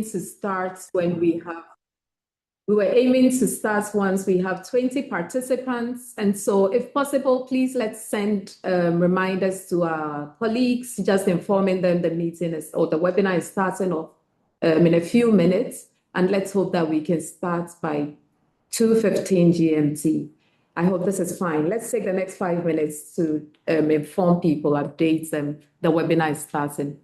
to start when we were aiming to start once we have 20 participants. And so if possible, please let's send reminders to our colleagues, just informing them the meeting is, or the webinar is starting off in a few minutes. And let's hope that we can start by 2:15 GMT. I hope this is fine. Let's take the next 5 minutes to inform people, update them. The webinar is starting.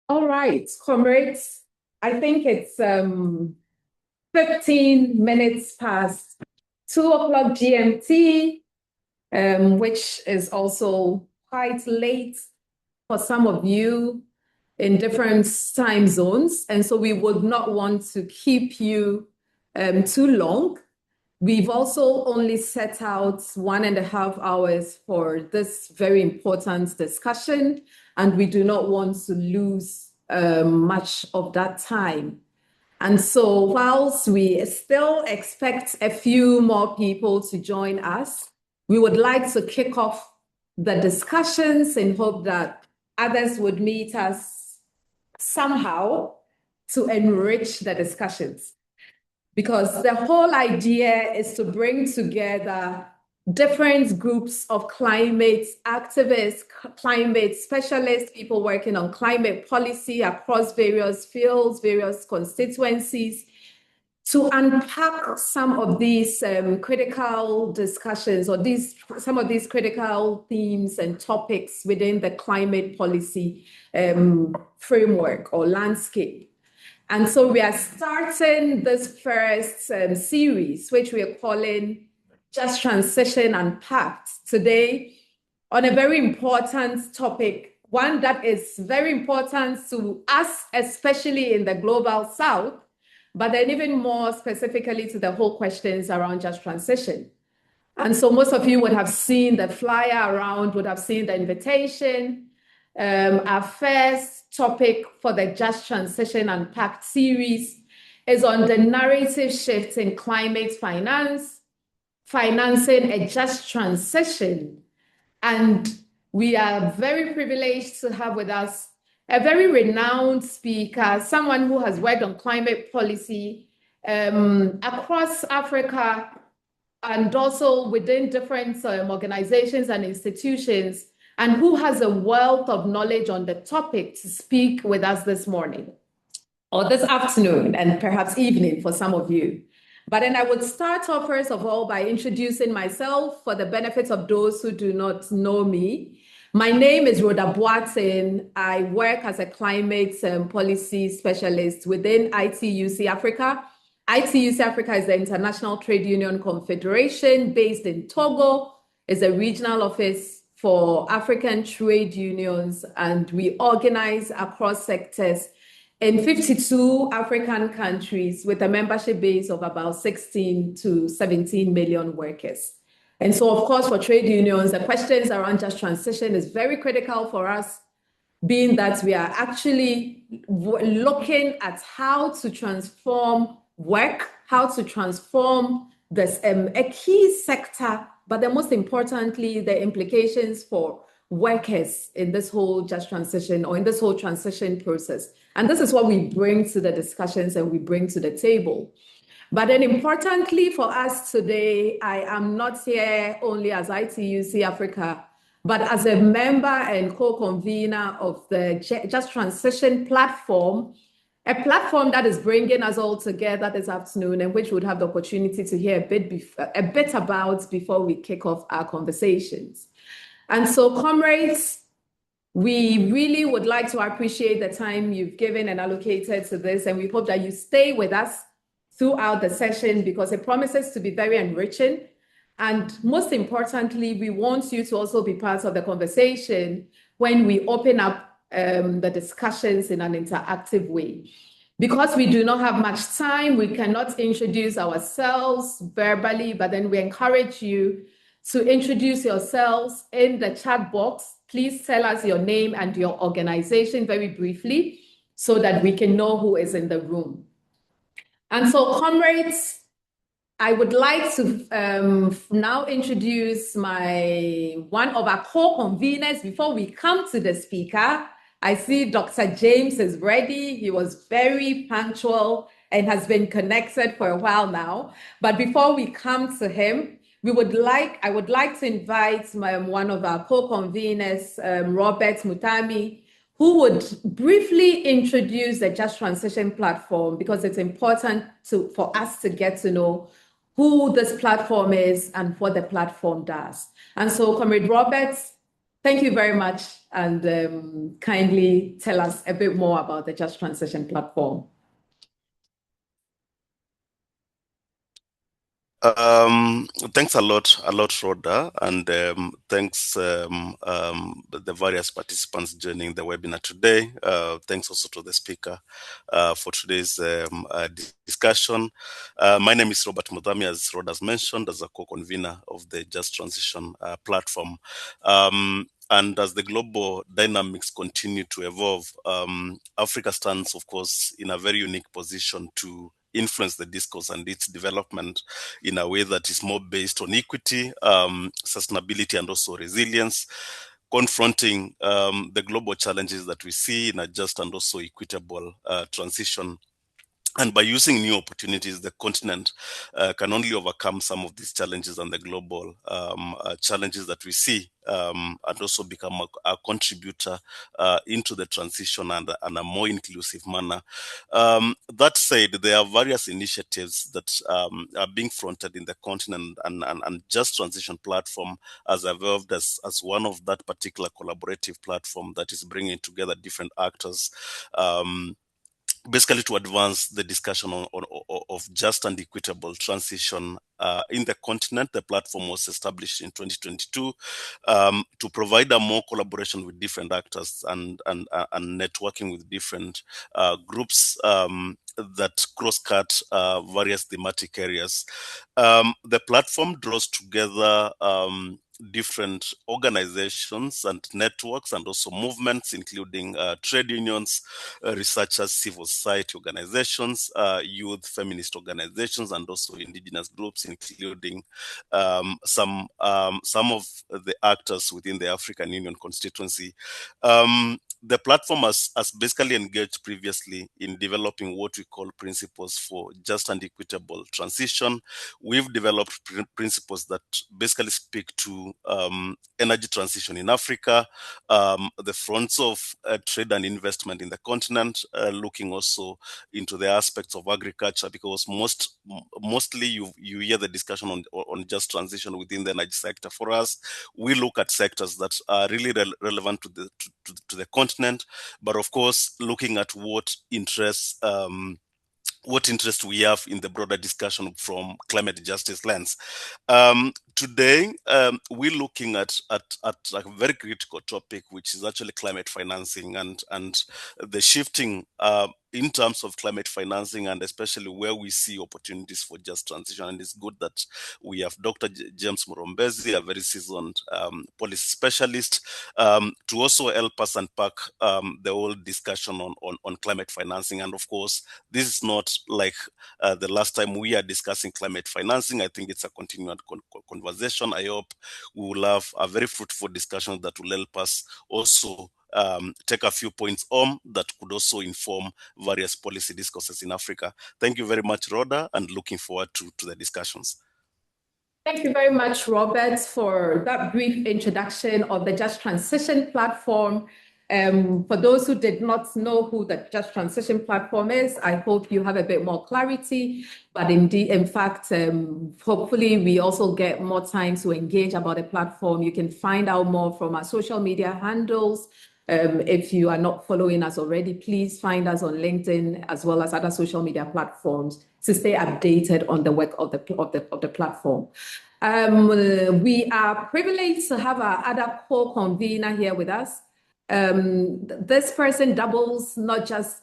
All right, comrades, I think it's 15 minutes past 2 o'clock GMT, which is also quite late for some of you in different time zones. And so we would not want to keep you too long. We've also only set out 1.5 hours for this very important discussion, and we do not want to lose much of that time. And so whilst we still expect a few more people to join us, we would like to kick off the discussions in hope that others would meet us somehow to enrich the discussions. Because the whole idea is to bring together different groups of climate activists, climate specialists, people working on climate policy across various fields, various constituencies, to unpack some of these critical discussions or some of these critical themes and topics within the climate policy framework or landscape. And so we are starting this first series, which we are calling Just Transition Unpacked, today on a very important topic, one that is very important to us, especially in the global south, but then even more specifically to the whole questions around just transition. And so most of you would have seen the flyer around, would have seen the invitation. Our first topic for the Just Transition Unpacked series is on the narrative shift in climate finance, financing a just transition. And we are very privileged to have with us a very renowned speaker, someone who has worked on climate policy across Africa and also within different organizations and institutions, and who has a wealth of knowledge on the topic to speak with us this morning, or this afternoon, and perhaps evening for some of you. But then I would start off, first of all, by introducing myself for the benefit of those who do not know me. My name is Rhoda Boateng. I work as a climate policy specialist within ITUC Africa. ITUC Africa is the International Trade Union Confederation based in Togo. It's a regional office for African trade unions, and we organize across sectors in 52 African countries with a membership base of about 16 to 17 million workers. And so, of course, for trade unions, the questions around just transition is very critical for us, being that we are actually looking at how to transform work, how to transform this a key sector, but then most importantly, the implications for workers in this whole just transition, or in this whole transition process. And this is what we bring to the discussions and we bring to the table. But then importantly for us today, I am not here only as ITUC Africa, but as a member and co-convener of the Just Transition platform, a platform that is bringing us all together this afternoon, and which we'll have the opportunity to hear a bit about before we kick off our conversations. And so, comrades, we really would like to appreciate the time you've given and allocated to this, and we hope that you stay with us throughout the session because it promises to be very enriching. And most importantly, we want you to also be part of the conversation when we open up the discussions in an interactive way. Because we do not have much time, we cannot introduce ourselves verbally, but then we encourage you to introduce yourselves in the chat box. Please tell us your name and your organization very briefly so that we can know who is in the room. And so, comrades, I would like to now introduce one of our co-conveners before we come to the speaker. I see Dr. James is ready. He was very punctual and has been connected for a while now. But before we come to him, I would like to invite one of our co-conveners, Robert Mutami, who would briefly introduce the Just Transition platform, because it's important for us to get to know who this platform is and what the platform does. And so, Comrade Roberts, thank you very much, and kindly tell us a bit more about the Just Transition platform. Thanks a lot, Rhoda, and thanks the various participants joining the webinar today. Thanks also to the speaker for today's discussion. My name is Robert Mudhami, as Rhoda has mentioned, as a co-convener of the Just Transition platform. And as the global dynamics continue to evolve, Africa stands, of course, in a very unique position to influence the discourse and its development in a way that is more based on equity, sustainability, and also resilience, confronting the global challenges that we see in a just and also equitable transition. And by using new opportunities, the continent can only overcome some of these challenges and the global challenges that we see, and also become a contributor into the transition and a more inclusive manner. That said, there are various initiatives that are being fronted in the continent, and Just Transition platform has evolved as one of that particular collaborative platform that is bringing together different actors, basically to advance the discussion of just and equitable transition in the continent. The platform was established in 2022 to provide a more collaboration with different actors and networking with different groups that cross-cut various thematic areas. The platform draws together different organizations and networks and also movements, including trade unions, researchers, civil society organizations, youth, feminist organizations, and also indigenous groups, including some of the actors within the African Union constituency. The platform has basically engaged previously in developing what we call principles for just and equitable transition. We've developed principles that basically speak to energy transition in Africa, the fronts of trade and investment in the continent, looking also into the aspects of agriculture, because mostly you hear the discussion on just transition within the energy sector. For us, we look at sectors that are really relevant to the continent, but of course, looking at what interest we have in the broader discussion from climate justice lens. Today, we're looking at a very critical topic, which is actually climate financing and the shifting in terms of climate financing, and especially where we see opportunities for just transition. And it's good that we have Dr. James Murombedzi, a very seasoned policy specialist, to also help us unpack the whole discussion on climate financing. And of course, this is not like the last time we are discussing climate financing. I think it's a continued conversation. I hope we will have a very fruitful discussion that will help us also take a few points home that could also inform various policy discourses in Africa. Thank you very much, Rhoda, and looking forward to the discussions. Thank you very much, Robert, for that brief introduction of the Just Transition platform. For those who did not know who the Just Transition platform is, I hope you have a bit more clarity. But indeed, in fact, hopefully we also get more time to engage about the platform. You can find out more from our social media handles. If you are not following us already, please find us on LinkedIn as well as other social media platforms to stay updated on the work of the platform. We are privileged to have our other co-convener here with us. This person doubles as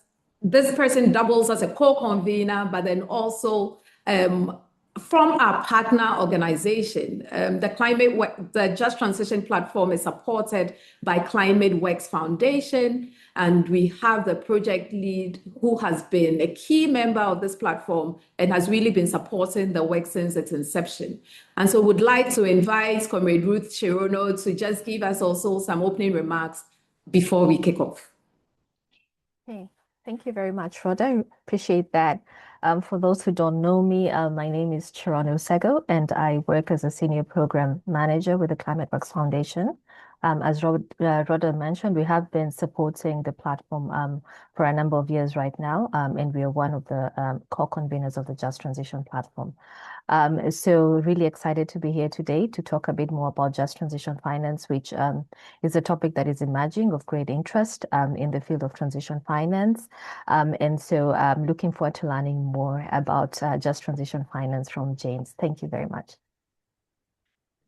a co-convener, but then also from our partner organization. The Just Transition platform is supported by Climate Works Foundation, and we have the project lead who has been a key member of this platform and has really been supporting the work since its inception. And so would like to invite Comrade Ruth Chirono to just give us also some opening remarks before we kick off. Okay, thank you very much, Rhoda. I appreciate that. For those who don't know me, my name is Chirono Sego, and I work as a senior program manager with the Climate Works Foundation. As Rhoda mentioned, we have been supporting the platform for a number of years right now, and we are one of the co-conveners of the Just Transition platform. So really excited to be here today to talk a bit more about just transition finance, which is a topic that is emerging of great interest in the field of transition finance. And so I'm looking forward to learning more about just transition finance from James. Thank you very much.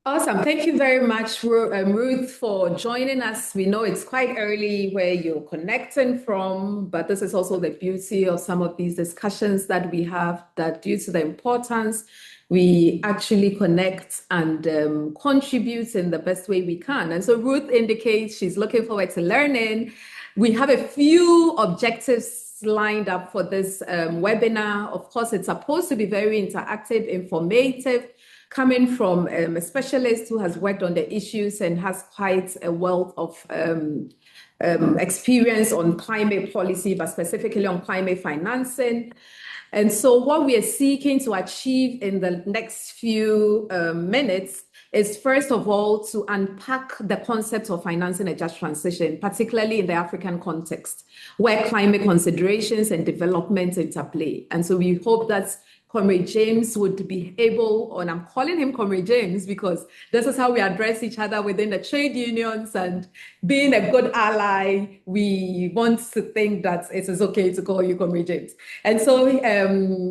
Awesome. Thank you very much, Ruth, for joining us. We know it's quite early where you're connecting from, but this is also the beauty of some of these discussions that we have, that due to the importance, we actually connect and contribute in the best way we can. And so Ruth indicates she's looking forward to learning. We have a few objectives lined up for this webinar. Of course, it's supposed to be very interactive, informative, coming from a specialist who has worked on the issues and has quite a wealth of experience on climate policy, but specifically on climate financing. And so what we are seeking to achieve in the next few minutes is, first of all, to unpack the concept of financing a just transition, particularly in the African context, where climate considerations and development interplay. And so we hope that Comrade James would be able, and I'm calling him Comrade James because this is how we address each other within the trade unions, and being a good ally, we want to think that it is okay to call you Comrade James. And so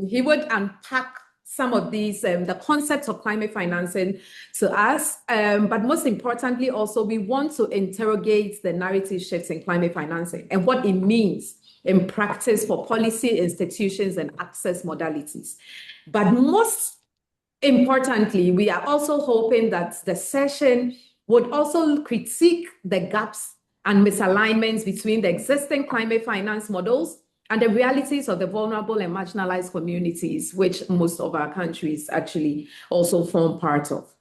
he would unpack some of these, the concepts of climate financing to us, but most importantly also, we want to interrogate the narrative shifts in climate financing and what it means in practice for policy institutions and access modalities. But most importantly, we are also hoping that the session would also critique the gaps and misalignments between the existing climate finance models and the realities of the vulnerable and marginalized communities, which most of our countries actually also form part of.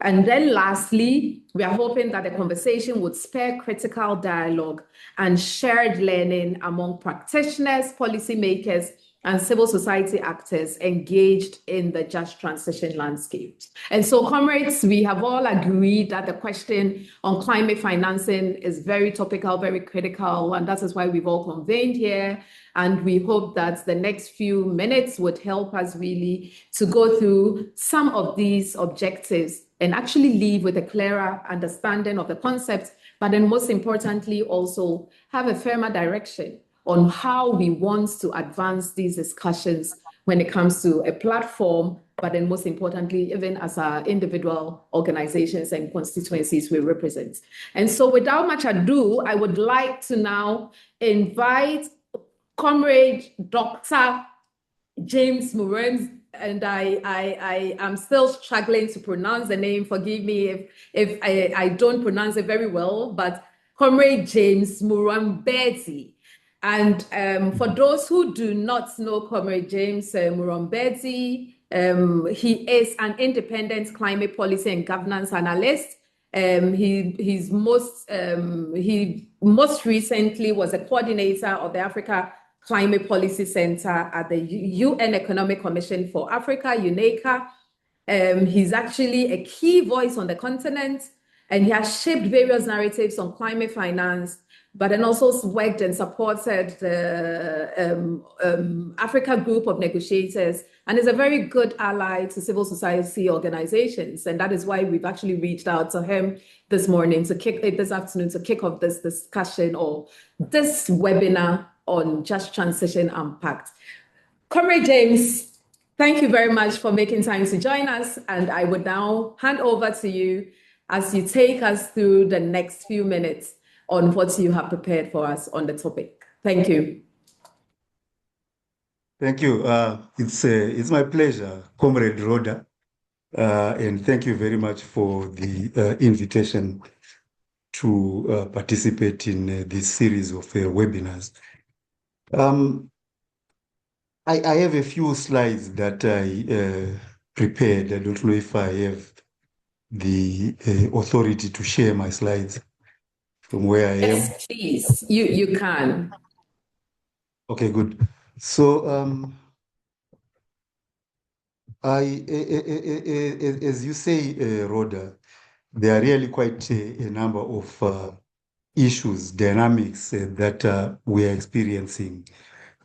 And then lastly, we are hoping that the conversation would spur critical dialogue and shared learning among practitioners, policymakers, and civil society actors engaged in the just transition landscape. And so, comrades, we have all agreed that the question on climate financing is very topical, very critical, and that is why we've all convened here. And we hope that the next few minutes would help us really to go through some of these objectives and actually leave with a clearer understanding of the concept, but then most importantly, also have a firmer direction on how we want to advance these discussions when it comes to a platform, but then most importantly, even as our individual organizations and constituencies we represent. And so without much ado, I would like to now invite Comrade Dr. James Murombedzi, and I am still struggling to pronounce the name. Forgive me if I don't pronounce it very well, but Comrade James Murombedzi. And for those who do not know Comrade James Murombedzi, he is an independent climate policy and governance analyst. He most recently was a coordinator of the Africa Climate Policy Center at the UN Economic Commission for Africa, UNECA. He's actually a key voice on the continent, and he has shaped various narratives on climate finance, but then also worked and supported the Africa Group of Negotiators, and is a very good ally to civil society organizations. And that is why we've actually reached out to him this afternoon to kick off this discussion or this webinar on Just Transition Unpacked. Comrade James, thank you very much for making time to join us. And I would now hand over to you as you take us through the next few minutes on what you have prepared for us on the topic. Thank you. Thank you. It's my pleasure, Comrade Rhoda, and thank you very much for the invitation to participate in this series of webinars. I have a few slides that I prepared. I don't know if I have the authority to share my slides from where I am. Yes, please. You can. Okay, good. So as you say, Rhoda, there are really quite a number of issues, dynamics that we are experiencing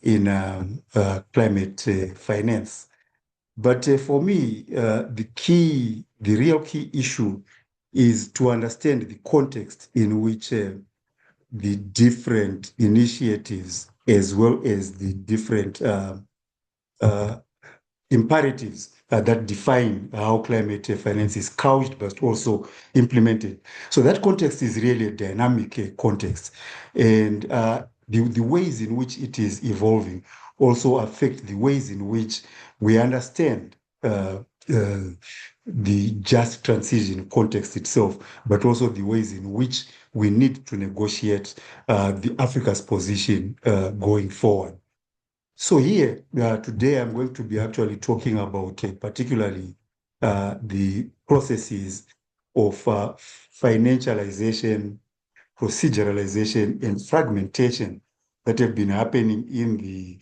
in climate finance. But for me, the real key issue is to understand the context in which the different initiatives, as well as the different imperatives that define how climate finance is couched but also implemented. So that context is really a dynamic context, and the ways in which it is evolving also affect the ways in which we understand the just transition context itself, but also the ways in which we need to negotiate the Africa's position going forward. So here, today, I'm going to be actually talking about particularly the processes of financialization, proceduralization, and fragmentation that have been happening in the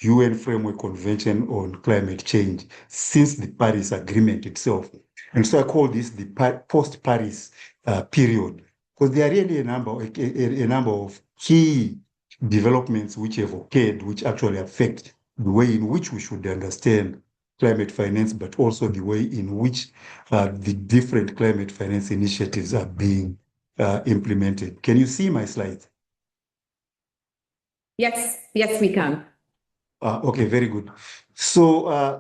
UN Framework Convention on Climate Change since the Paris Agreement itself. And so I call this the post-Paris period, because there are really a number of key developments which have occurred, which actually affect the way in which we should understand climate finance, but also the way in which the different climate finance initiatives are being implemented. Can you see my slides? Yes, we can. Okay, very good. So I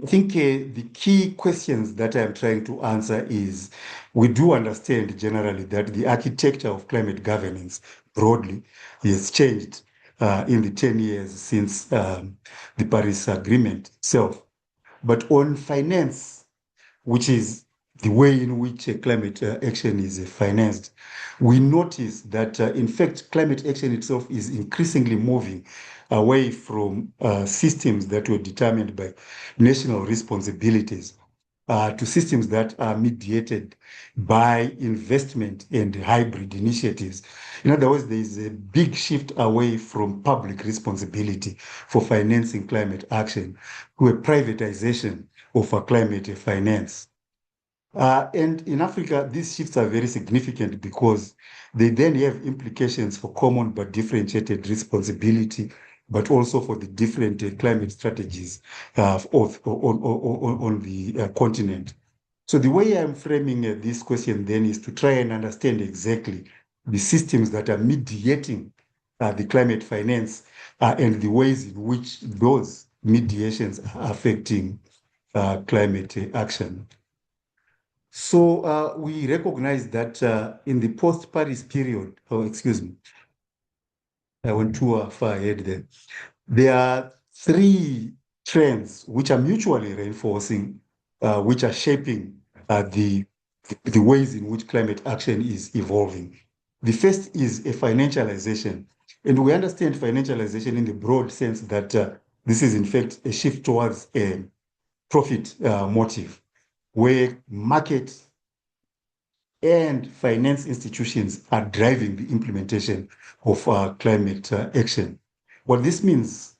think the key questions that I'm trying to answer is, we do understand generally that the architecture of climate governance broadly has changed in the 10 years since the Paris Agreement itself. But on finance, which is the way in which climate action is financed, we notice that, in fact, climate action itself is increasingly moving away from systems that were determined by national responsibilities to systems that are mediated by investment and hybrid initiatives. In other words, there is a big shift away from public responsibility for financing climate action to a privatization of climate finance. And in Africa, these shifts are very significant because they then have implications for common but differentiated responsibility, but also for the different climate strategies on the continent. So the way I'm framing this question then is to try and understand exactly the systems that are mediating the climate finance and the ways in which those mediations are affecting climate action. So we recognize that in the post-Paris period, excuse me, I went too far ahead there. There are three trends which are mutually reinforcing, which are shaping the ways in which climate action is evolving. The first is a financialization. And we understand financialization in the broad sense that this is in fact a shift towards a profit motive, where markets and finance institutions are driving the implementation of climate action. What this means,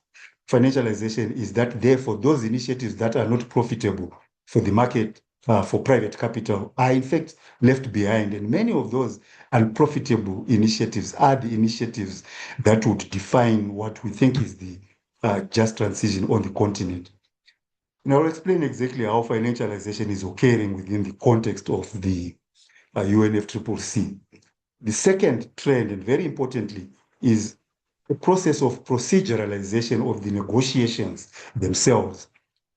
financialization, is that therefore those initiatives that are not profitable for the market, for private capital, are in fact left behind. And many of those unprofitable initiatives are the initiatives that would define what we think is the just transition on the continent. And I'll explain exactly how financialization is occurring within the context of the UNFCCC. The second trend, and very importantly, is the process of proceduralization of the negotiations themselves.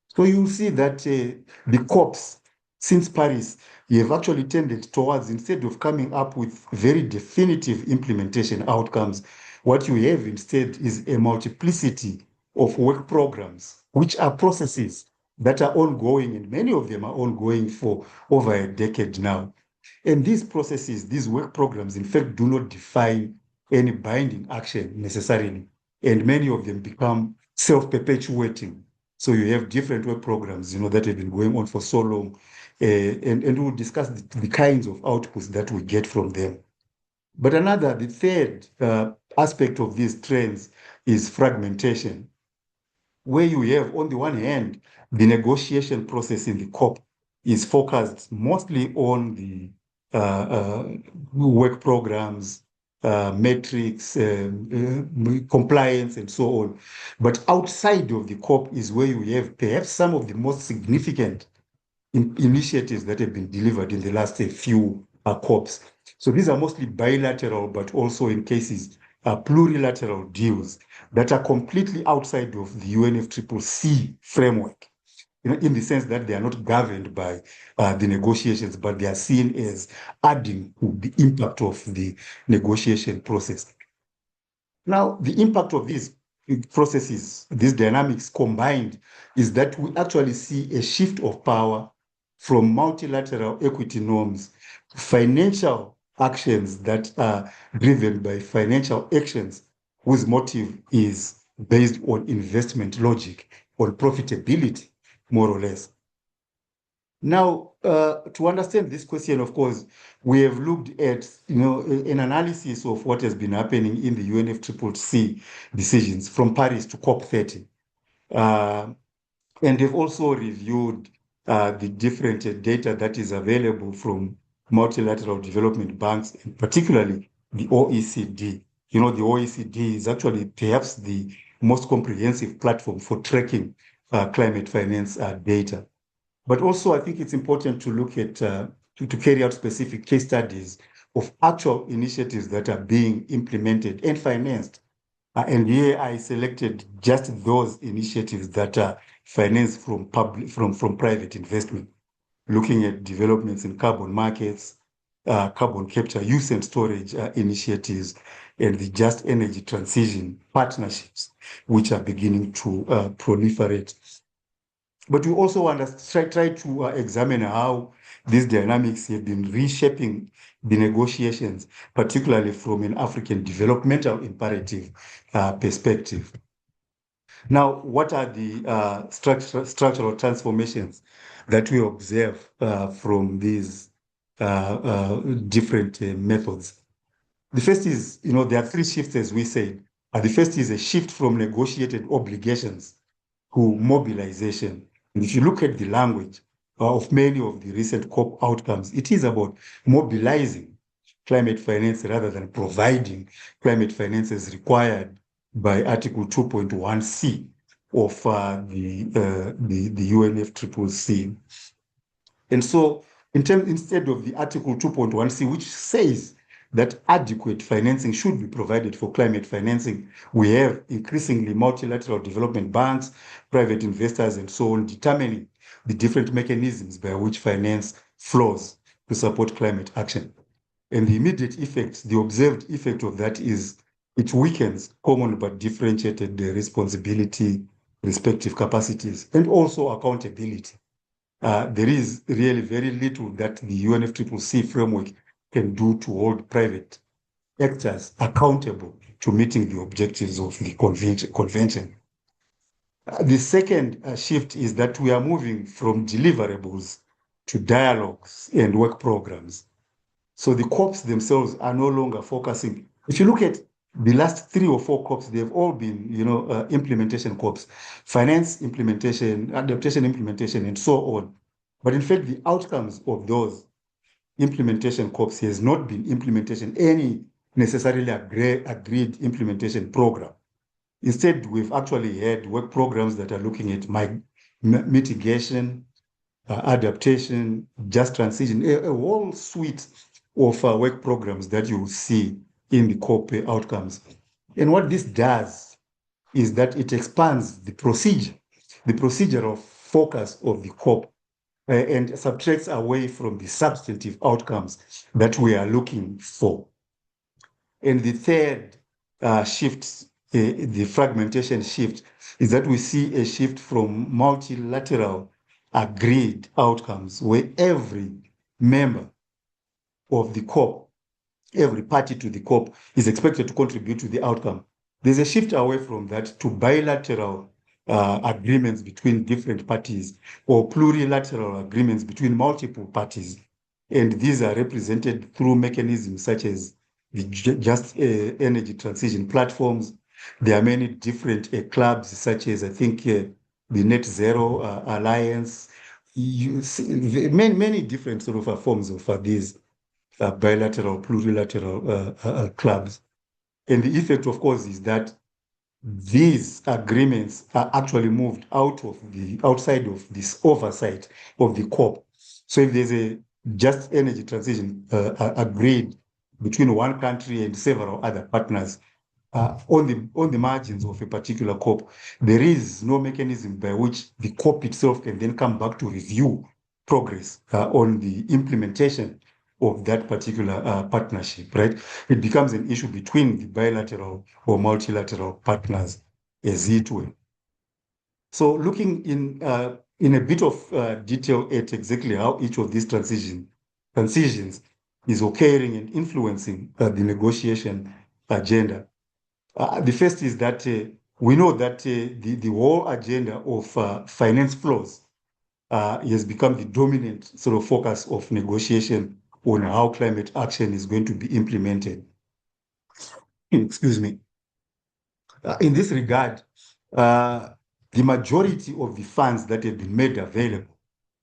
So you'll see that the COPs, since Paris, have actually tended towards, instead of coming up with very definitive implementation outcomes, what you have instead is a multiplicity of work programs, which are processes that are ongoing, and many of them are ongoing for over a decade now. And these processes, these work programs, in fact, do not define any binding action necessarily. And many of them become self-perpetuating. So you have different work programs, that have been going on for so long. And we'll discuss the kinds of outputs that we get from them. But the third aspect of these trends is fragmentation, where you have, on the one hand, the negotiation process in the COP is focused mostly on the work programs, metrics, compliance, and so on. But outside of the COP is where you have perhaps some of the most significant initiatives that have been delivered in the last few COPs. So these are mostly bilateral, but also in cases plurilateral deals that are completely outside of the UNFCCC framework, in the sense that they are not governed by the negotiations, but they are seen as adding to the impact of the negotiation process. Now, the impact of these processes, these dynamics combined, is that we actually see a shift of power from multilateral equity norms to financial actions that are driven by financial actions whose motive is based on investment logic, on profitability, more or less. Now, to understand this question, of course, we have looked at an analysis of what has been happening in the UNFCCC decisions from Paris to COP30. And they've also reviewed the different data that is available from multilateral development banks, and particularly the OECD. The OECD is actually perhaps the most comprehensive platform for tracking climate finance data. But also, I think it's important to look at, to carry out specific case studies of actual initiatives that are being implemented and financed. And here I selected just those initiatives that are financed from private investment, looking at developments in carbon markets, carbon capture use and storage initiatives, and the just energy transition partnerships, which are beginning to proliferate. But we also want to try to examine how these dynamics have been reshaping the negotiations, particularly from an African developmental imperative perspective. Now, what are the structural transformations that we observe from these different methods? The first is, there are three shifts, as we said. The first is a shift from negotiated obligations to mobilization. And if you look at the language of many of the recent COP outcomes, it is about mobilizing climate finance rather than providing climate finance as required by Article 2.1c of the UNFCCC. And so, instead of the Article 2.1c, which says that adequate financing should be provided for climate financing, we have increasingly multilateral development banks, private investors, and so on, determining the different mechanisms by which finance flows to support climate action. And the immediate effect, the observed effect of that is it weakens common but differentiated responsibility, respective capacities, and also accountability. There is really very little that the UNFCCC framework can do to hold private actors accountable to meeting the objectives of the convention. The second shift is that we are moving from deliverables to dialogues and work programs. So the COPs themselves are no longer focusing. If you look at the last 3 or 4 COPs, they've all been, implementation COPs, finance implementation, adaptation implementation, and so on. But in fact, the outcomes of those implementation COPs has not been implementation, any necessarily agreed implementation program. Instead, we've actually had work programs that are looking at mitigation, adaptation, just transition, a whole suite of work programs that you will see in the COP outcomes. And what this does is that it expands the procedural focus of the COP and subtracts away from the substantive outcomes that we are looking for. And the third shift, the fragmentation shift, is that we see a shift from multilateral agreed outcomes where every member of the COP, every party to the COP is expected to contribute to the outcome. There's a shift away from that to bilateral agreements between different parties or plurilateral agreements between multiple parties. And these are represented through mechanisms such as the just energy transition platforms. There are many different clubs such as, I think, the Net Zero Alliance. You see, many different sort of forms of these bilateral, plurilateral clubs. And the effect, of course, is that these agreements are actually moved outside of this oversight of the COP. So if there's a just energy transition agreed between one country and several other partners, on the margins of a particular COP, there is no mechanism by which the COP itself can then come back to review progress on the implementation of that particular partnership, right? It becomes an issue between the bilateral or multilateral partners, as it were. So looking in a bit of detail at exactly how each of these transitions is occurring and influencing the negotiation agenda. The first is that we know that the whole agenda of finance flows has become the dominant sort of focus of negotiation on how climate action is going to be implemented. Excuse me. In this regard, the majority of the funds that have been made available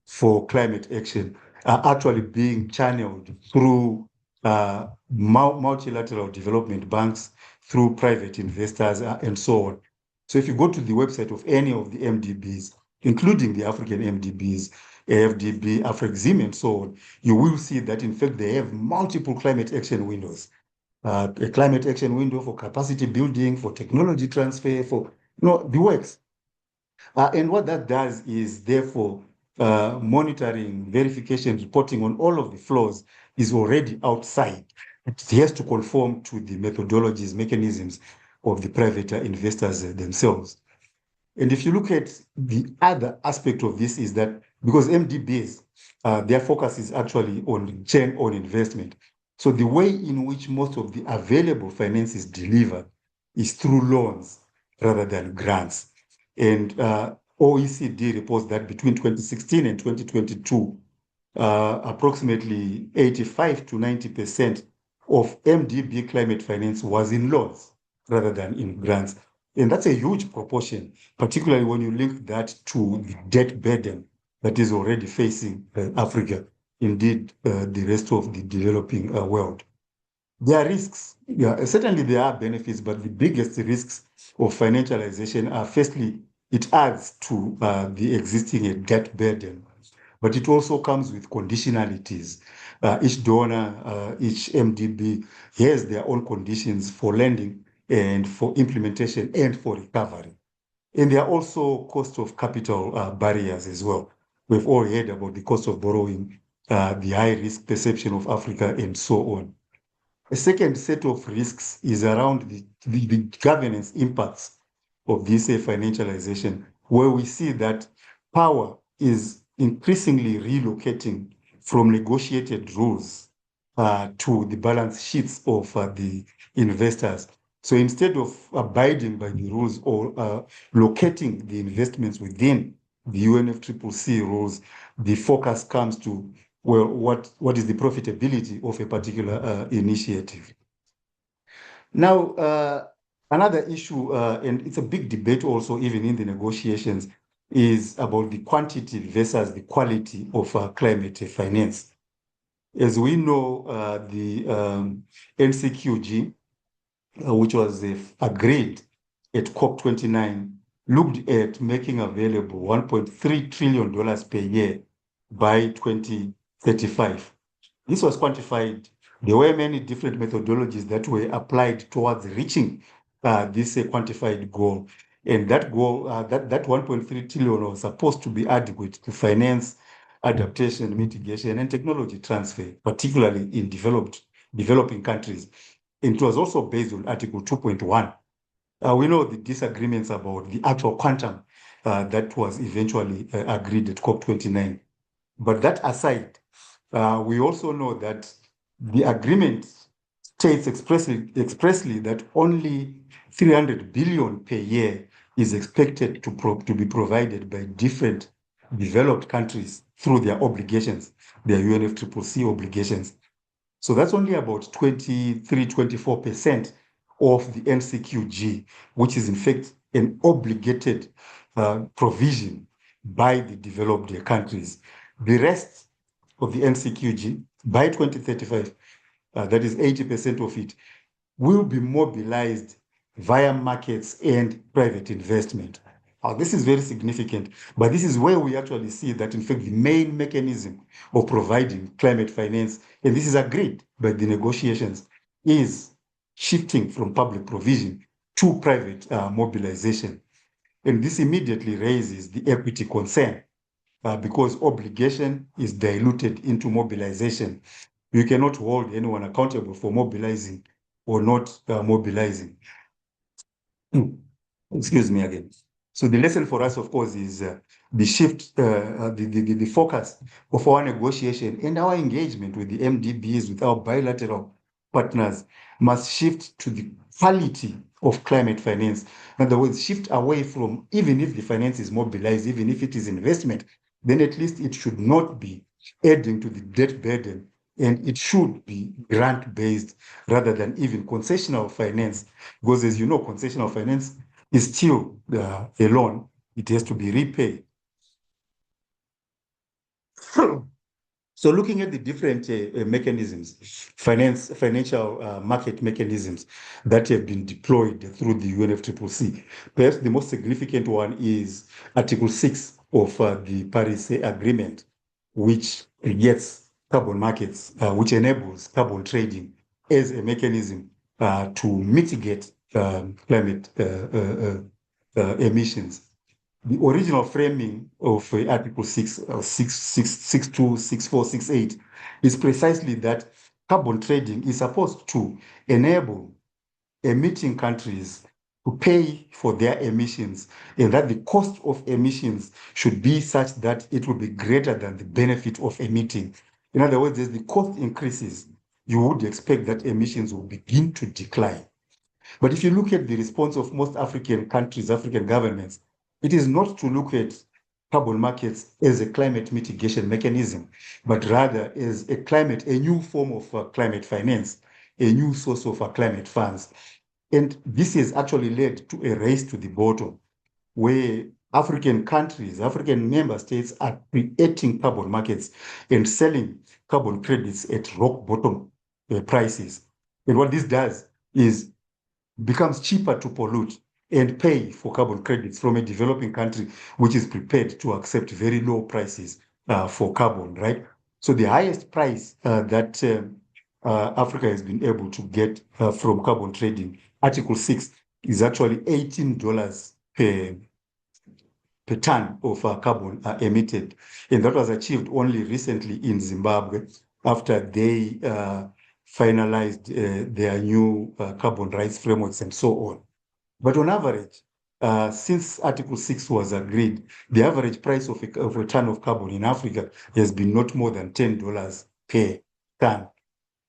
for climate action are actually being channeled through multilateral development banks, through private investors, and so on. So if you go to the website of any of the MDBs, including the African MDBs, AFDB, AfricZim, and so on, you will see that, in fact, they have multiple climate action windows. A climate action window for capacity building, for technology transfer, for the works. And what that does is, therefore, monitoring, verification, reporting on all of the flows is already outside. It has to conform to the methodologies, mechanisms of the private investors themselves. And if you look at the other aspect of this is that because MDBs, their focus is actually on return on investment. So the way in which most of the available finance is delivered is through loans rather than grants. And OECD reports that between 2016 and 2022, approximately 85 to 90% of MDB climate finance was in loans rather than in grants. And that's a huge proportion, particularly when you link that to the debt burden that is already facing Africa, indeed the rest of the developing world. There are risks. Yeah, certainly there are benefits, but the biggest risks of financialization are, firstly, it adds to the existing debt burden, but it also comes with conditionalities. Each donor, each MDB has their own conditions for lending and for implementation and for recovery. And there are also cost of capital barriers as well. We've all heard about the cost of borrowing, the high risk perception of Africa, and so on. A second set of risks is around the governance impacts of this financialization, where we see that power is increasingly relocating from negotiated rules to the balance sheets of the investors. So instead of abiding by the rules or locating the investments within the UNFCCC rules, the focus comes to, well, what is the profitability of a particular initiative? Now, another issue, and it's a big debate also even in the negotiations, is about the quantity versus the quality of climate finance. As we know, the NCQG, which was agreed at COP29, looked at making available $1.3 trillion per year by 2035. This was quantified. There were many different methodologies that were applied towards reaching this quantified goal. And that goal, that 1.3 trillion was supposed to be adequate to finance adaptation, mitigation, and technology transfer, particularly in developing countries. And it was also based on Article 2.1. We know the disagreements about the actual quantum that was eventually agreed at COP29. But that aside, we also know that the agreement states expressly that only 300 billion per year is expected to be provided by different developed countries through their obligations, their UNFCCC obligations. So that's only about 23, 24% of the NCQG, which is in fact an obligated provision by the developed countries. The rest of the NCQG by 2035, that is 80% of it, will be mobilized via markets and private investment. This is very significant, but this is where we actually see that, in fact, the main mechanism of providing climate finance, and this is agreed by the negotiations, is shifting from public provision to private mobilization. And this immediately raises the equity concern because obligation is diluted into mobilization. You cannot hold anyone accountable for mobilizing or not mobilizing. Excuse me again. So the lesson for us, of course, is the shift, the focus of our negotiation and our engagement with the MDBs, with our bilateral partners, must shift to the quality of climate finance. In other words, shift away from, even if the finance is mobilized, even if it is investment, then at least it should not be adding to the debt burden, and it should be grant-based rather than even concessional finance. Because as you know, concessional finance is still a loan. It has to be repaid. So looking at the different mechanisms, financial market mechanisms that have been deployed through the UNFCCC, perhaps the most significant one is Article 6 of the Paris Agreement, which gets carbon markets, which enables carbon trading as a mechanism to mitigate climate emissions. the original framing of Article 6, 662, 64, 68 is precisely that carbon trading is supposed to enable emitting countries to pay for their emissions, and that the cost of emissions should be such that it will be greater than the benefit of emitting. In other words, as the cost increases, you would expect that emissions will begin to decline. But if you look at the response of most African countries, African governments, it is not to look at carbon markets as a climate mitigation mechanism, but rather as a new form of climate finance, a new source of climate funds. And this has actually led to a race to the bottom, where African countries, African member states are creating carbon markets and selling carbon credits at rock bottom prices. And what this does is becomes cheaper to pollute and pay for carbon credits from a developing country which is prepared to accept very low prices for carbon, right? So the highest price that Africa has been able to get from carbon trading, Article 6, is actually $18 per ton of carbon emitted. And that was achieved only recently in Zimbabwe after they finalized their new carbon rights frameworks and so on. But on average, since Article 6 was agreed, the average price of a ton of carbon in Africa has been not more than $10 per ton.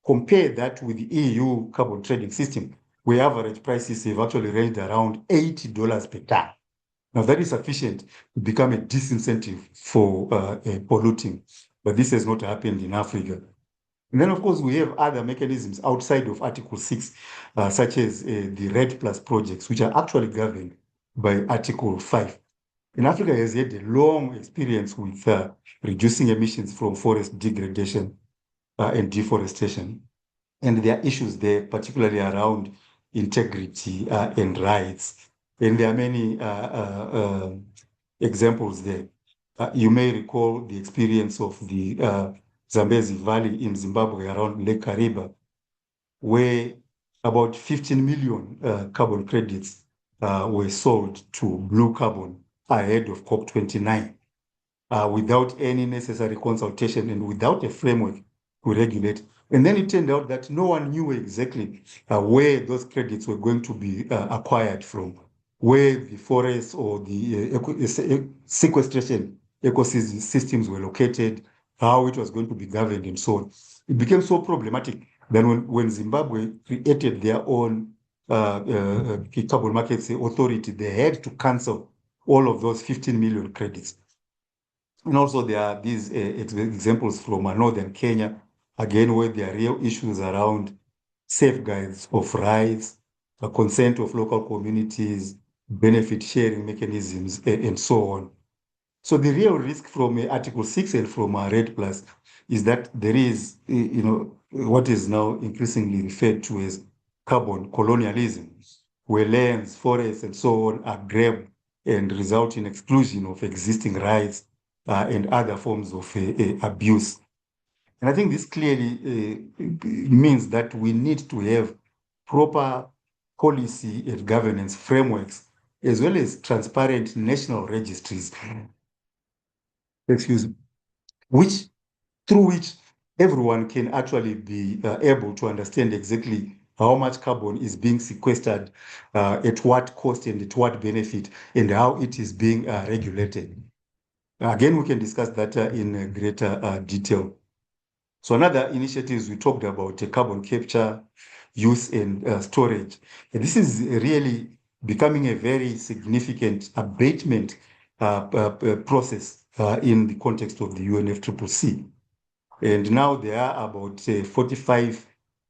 Compare that with the EU carbon trading system, where average prices have actually ranged around $80 per ton. Now, that is sufficient to become a disincentive for polluting, but this has not happened in Africa. And then, of course, we have other mechanisms outside of Article 6, such as the RED Plus projects, which are actually governed by Article 5. And Africa has had a long experience with reducing emissions from forest degradation and deforestation. And there are issues there, particularly around integrity and rights. And there are many examples there. You may recall the experience of the Zambezi Valley in Zimbabwe around Lake Kariba, where about 15 million carbon credits were sold to blue carbon ahead of COP29 without any necessary consultation and without a framework to regulate. And then it turned out that no one knew exactly where those credits were going to be acquired from, where the forests or the sequestration ecosystems were located, how it was going to be governed, and so on. It became so problematic that when Zimbabwe created their own carbon markets authority, they had to cancel all of those 15 million credits. And also there are these examples from northern Kenya, again, where there are real issues around safeguards of rights, consent of local communities, benefit sharing mechanisms, and so on. So the real risk from Article 6 and from RED Plus is that there is, what is now increasingly referred to as carbon colonialism, where lands, forests, and so on are grabbed and result in exclusion of existing rights and other forms of abuse. And I think this clearly means that we need to have proper policy and governance frameworks, as well as transparent national registries, excuse me, through which everyone can actually be able to understand exactly how much carbon is being sequestered, at what cost and at what benefit, and how it is being regulated. Again, we can discuss that in greater detail. So another initiatives we talked about carbon capture, use and storage. And this is really becoming a very significant abatement process in the context of the UNFCCC. And now there are about 45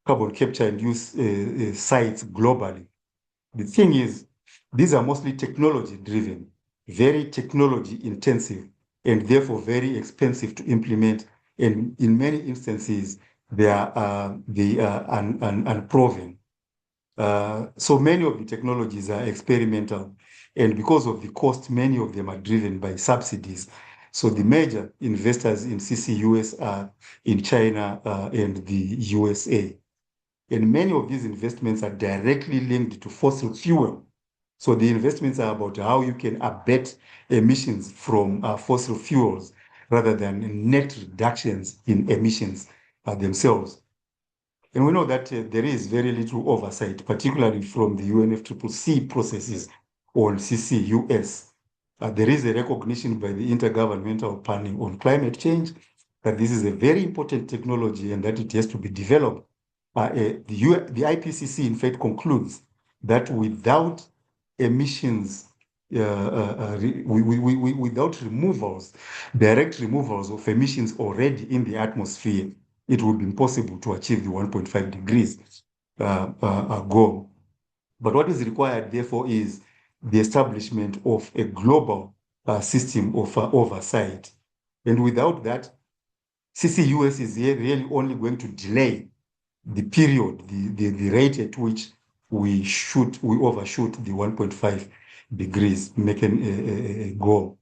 carbon capture and use sites globally. The thing is, these are mostly technology driven, very technology intensive, and therefore very expensive to implement. And in many instances, they are unproven. So many of the technologies are experimental, and because of the cost, many of them are driven by subsidies. So the major investors in CCUS are in China and the USA. And many of these investments are directly linked to fossil fuel So the investments are about how you can abate emissions from fossil fuels rather than net reductions in emissions themselves. And we know that there is very little oversight, particularly from the UNFCCC processes on CCUS. There is a recognition by the Intergovernmental Panel on Climate Change that this is a very important technology and that it has to be developed. The IPCC, in fact, concludes that without emissions, without removals, direct removals of emissions already in the atmosphere, it would be impossible to achieve the 1.5 degrees goal. But what is required, therefore, is the establishment of a global system of oversight. And without that, CCUS is really only going to delay the period, the rate at which we overshoot the 1.5 degrees, making a goal.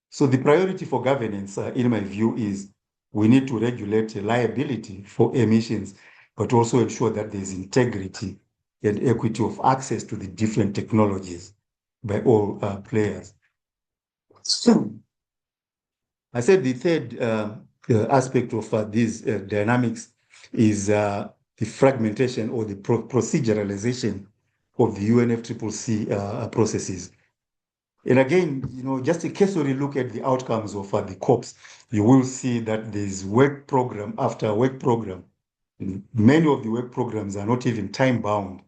So the priority for governance, in my view, is we need to regulate liability for emissions, but also ensure that there's integrity and equity of access to the different technologies by all players. So I said the third aspect of these dynamics is the fragmentation or the proceduralization of the UNFCCC processes. And again, just a cursory look at the outcomes of the COPs, you will see that there's work program after work program. And many of the work programs are not even time bound.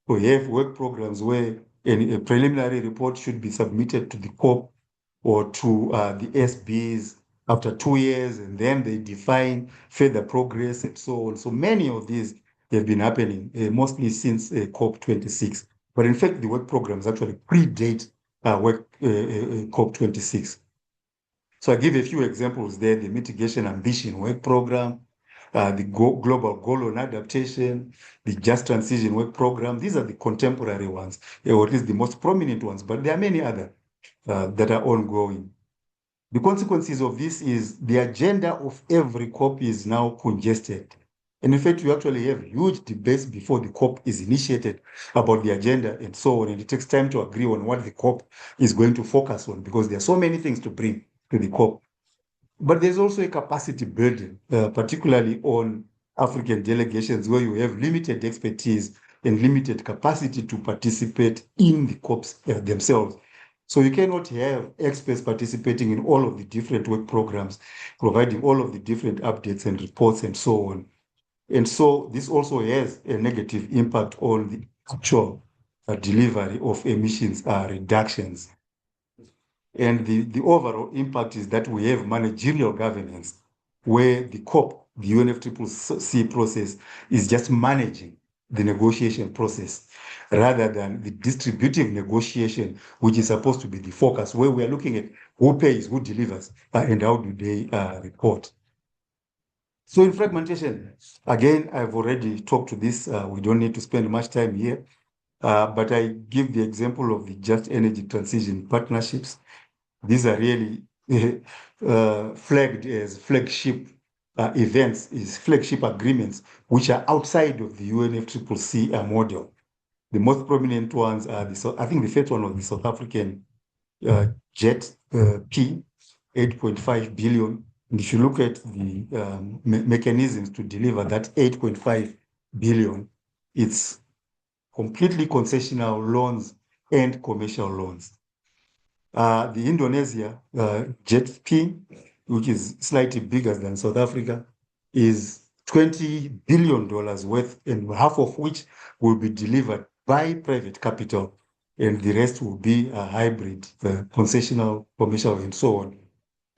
We have work programs where a preliminary report should be submitted to the COP or to the SBs after 2 years, and then they define further progress and so on. So many of these have been happening mostly since COP26. But in fact, the work programs actually predate COP26. So I give a few examples there: the Mitigation Ambition Work Program, the Global Goal on Adaptation, the Just Transition Work Program. These are the contemporary ones, or at least the most prominent ones, but there are many other that are ongoing. The consequences of this is the agenda of every COP is now congested. And in fact, we actually have huge debates before the COP is initiated about the agenda and so on. And it takes time to agree on what the COP is going to focus on because there are so many things to bring to the COP. But there's also a capacity building, particularly on African delegations where you have limited expertise and limited capacity to participate in the COPs themselves. So you cannot have experts participating in all of the different work programs, providing all of the different updates and reports and so on. And so this also has a negative impact on the actual delivery of emissions reductions. And the overall impact is that we have managerial governance where the COP, the UNFCCC process, is just managing the negotiation process rather than the distributive negotiation, which is supposed to be the focus, where we are looking at who pays, who delivers, and how do they report. So in fragmentation, again, I've already talked to this. We don't need to spend much time here, but I give the example of the Just Energy Transition Partnerships. These are really flagged as flagship events, is flagship agreements, which are outside of the UNFCCC model. The most prominent ones are I think the first one was the South African JET P, 8.5 billion. And if you look at the mechanisms to deliver that 8.5 billion, it's completely concessional loans and commercial loans. The Indonesia JET P, which is slightly bigger than South Africa, is $20 billion worth, and half of which will be delivered by private capital, and the rest will be a hybrid, concessional, commercial, and so on.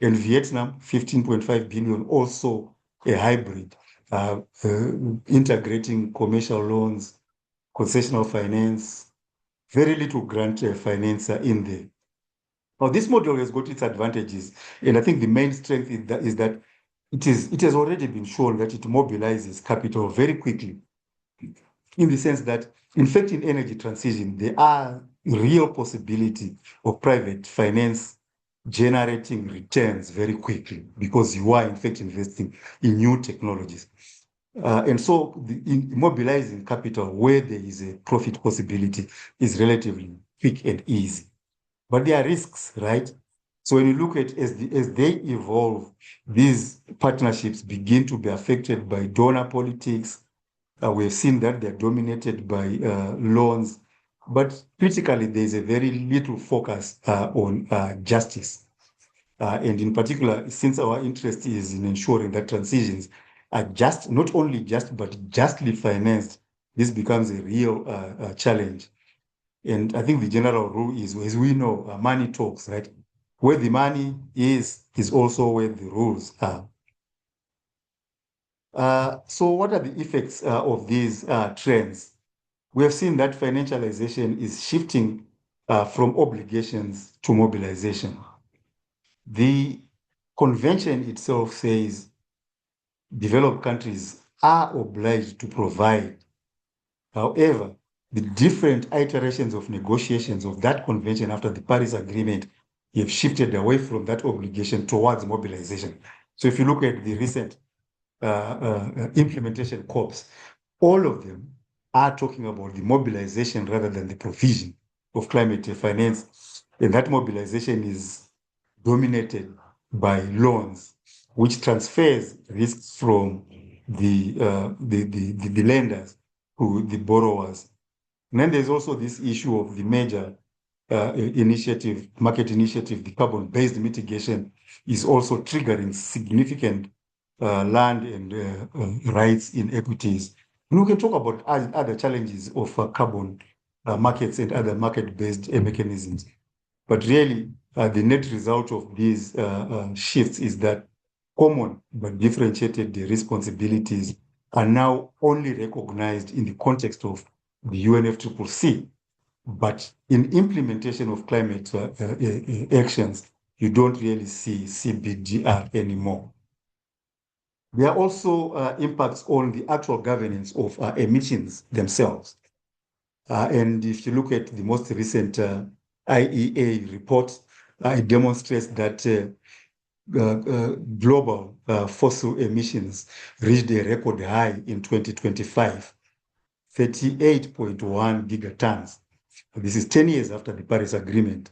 And Vietnam, 15.5 billion, also a hybrid, integrating commercial loans, concessional finance, very little grant finance in there. Now, this model has got its advantages, and I think the main strength is that it has already been shown that it mobilizes capital very quickly, in the sense that, in fact, in energy transition, there are real possibility of private finance generating returns very quickly because you are, in fact, investing in new technologies. And so mobilizing capital where there is a profit possibility is relatively quick and easy. But there are risks, right? So when you look at as they evolve, these partnerships begin to be affected by donor politics. We've seen that they're dominated by loans, but critically, there's a very little focus on justice. And in particular, since our interest is in ensuring that transitions are just, not only just, but justly financed, this becomes a real challenge. And I think the general rule is, as we know, money talks, right? Where the money is also where the rules are. So what are the effects of these trends? We have seen that financialization is shifting from obligations to mobilization. The convention itself says developed countries are obliged to provide. However, the different iterations of negotiations of that convention after the Paris Agreement have shifted away from that obligation towards mobilization. So if you look at the recent implementation corps, all of them are talking about the mobilization rather than the provision of climate finance. And that mobilization is dominated by loans, which transfers risks from the lenders to the borrowers. And then there's also this issue of the major market initiative, the carbon-based mitigation is also triggering significant land and rights inequities. And we can talk about other challenges of carbon markets and other market-based mechanisms. But really, the net result of these shifts is that common but differentiated responsibilities are now only recognized in the context of the UNFCCC. But in implementation of climate actions, you don't really see CBDR anymore. There are also impacts on the actual governance of emissions themselves. And if you look at the most recent IEA report, it demonstrates that global fossil emissions reached a record high in 2025, 38.1 gigatons. This is 10 years after the Paris Agreement.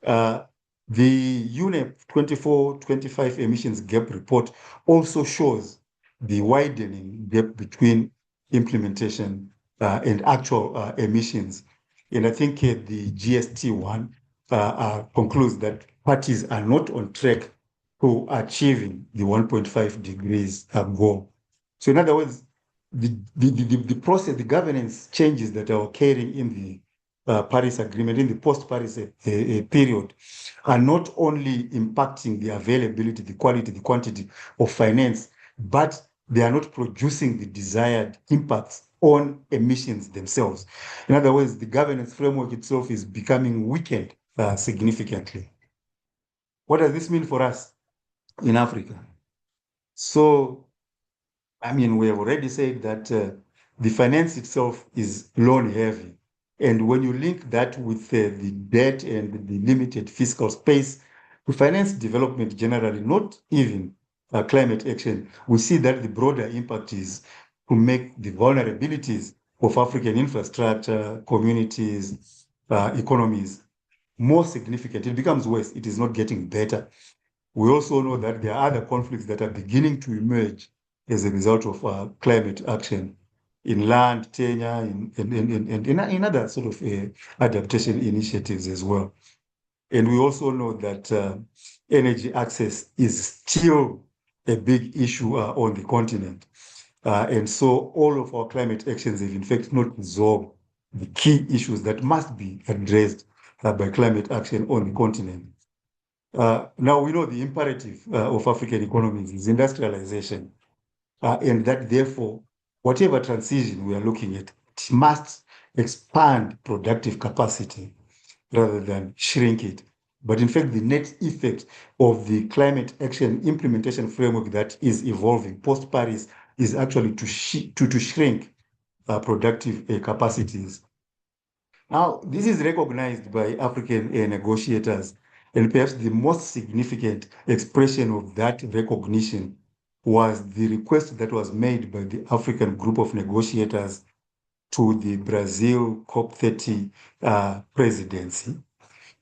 The UNEP 24-25 emissions gap report also shows the widening gap between implementation and actual emissions. And I think the GST one concludes that parties are not on track to achieving the 1.5 degrees goal. So in other words, the process, the governance changes that are occurring in the Paris Agreement, in the post-Paris period, are not only impacting the availability, the quality, the quantity of finance, but they are not producing the desired impacts on emissions themselves. In other words, the governance framework itself is becoming weakened significantly. What does this mean for us in Africa? So, I mean, we have already said that the finance itself is loan heavy. And when you link that with the debt and the limited fiscal space to finance development generally, not even climate action, we see that the broader impact is to make the vulnerabilities of African infrastructure, communities, economies more significant. It becomes worse. It is not getting better. We also know that there are other conflicts that are beginning to emerge as a result of climate action in land tenure, in other sort of adaptation initiatives as well. And we also know that energy access is still a big issue on the continent. And so all of our climate actions have in fact not resolved the key issues that must be addressed by climate action on the continent. Now we know the imperative of African economies is industrialization, and that therefore, whatever transition we are looking at, it must expand productive capacity rather than shrink it. But in fact, the net effect of the climate action implementation framework that is evolving post-Paris is actually to shrink productive capacities. Now, this is recognized by African negotiators, and perhaps the most significant expression of that recognition was the request that was made by the African group of negotiators to the Brazil COP30 presidency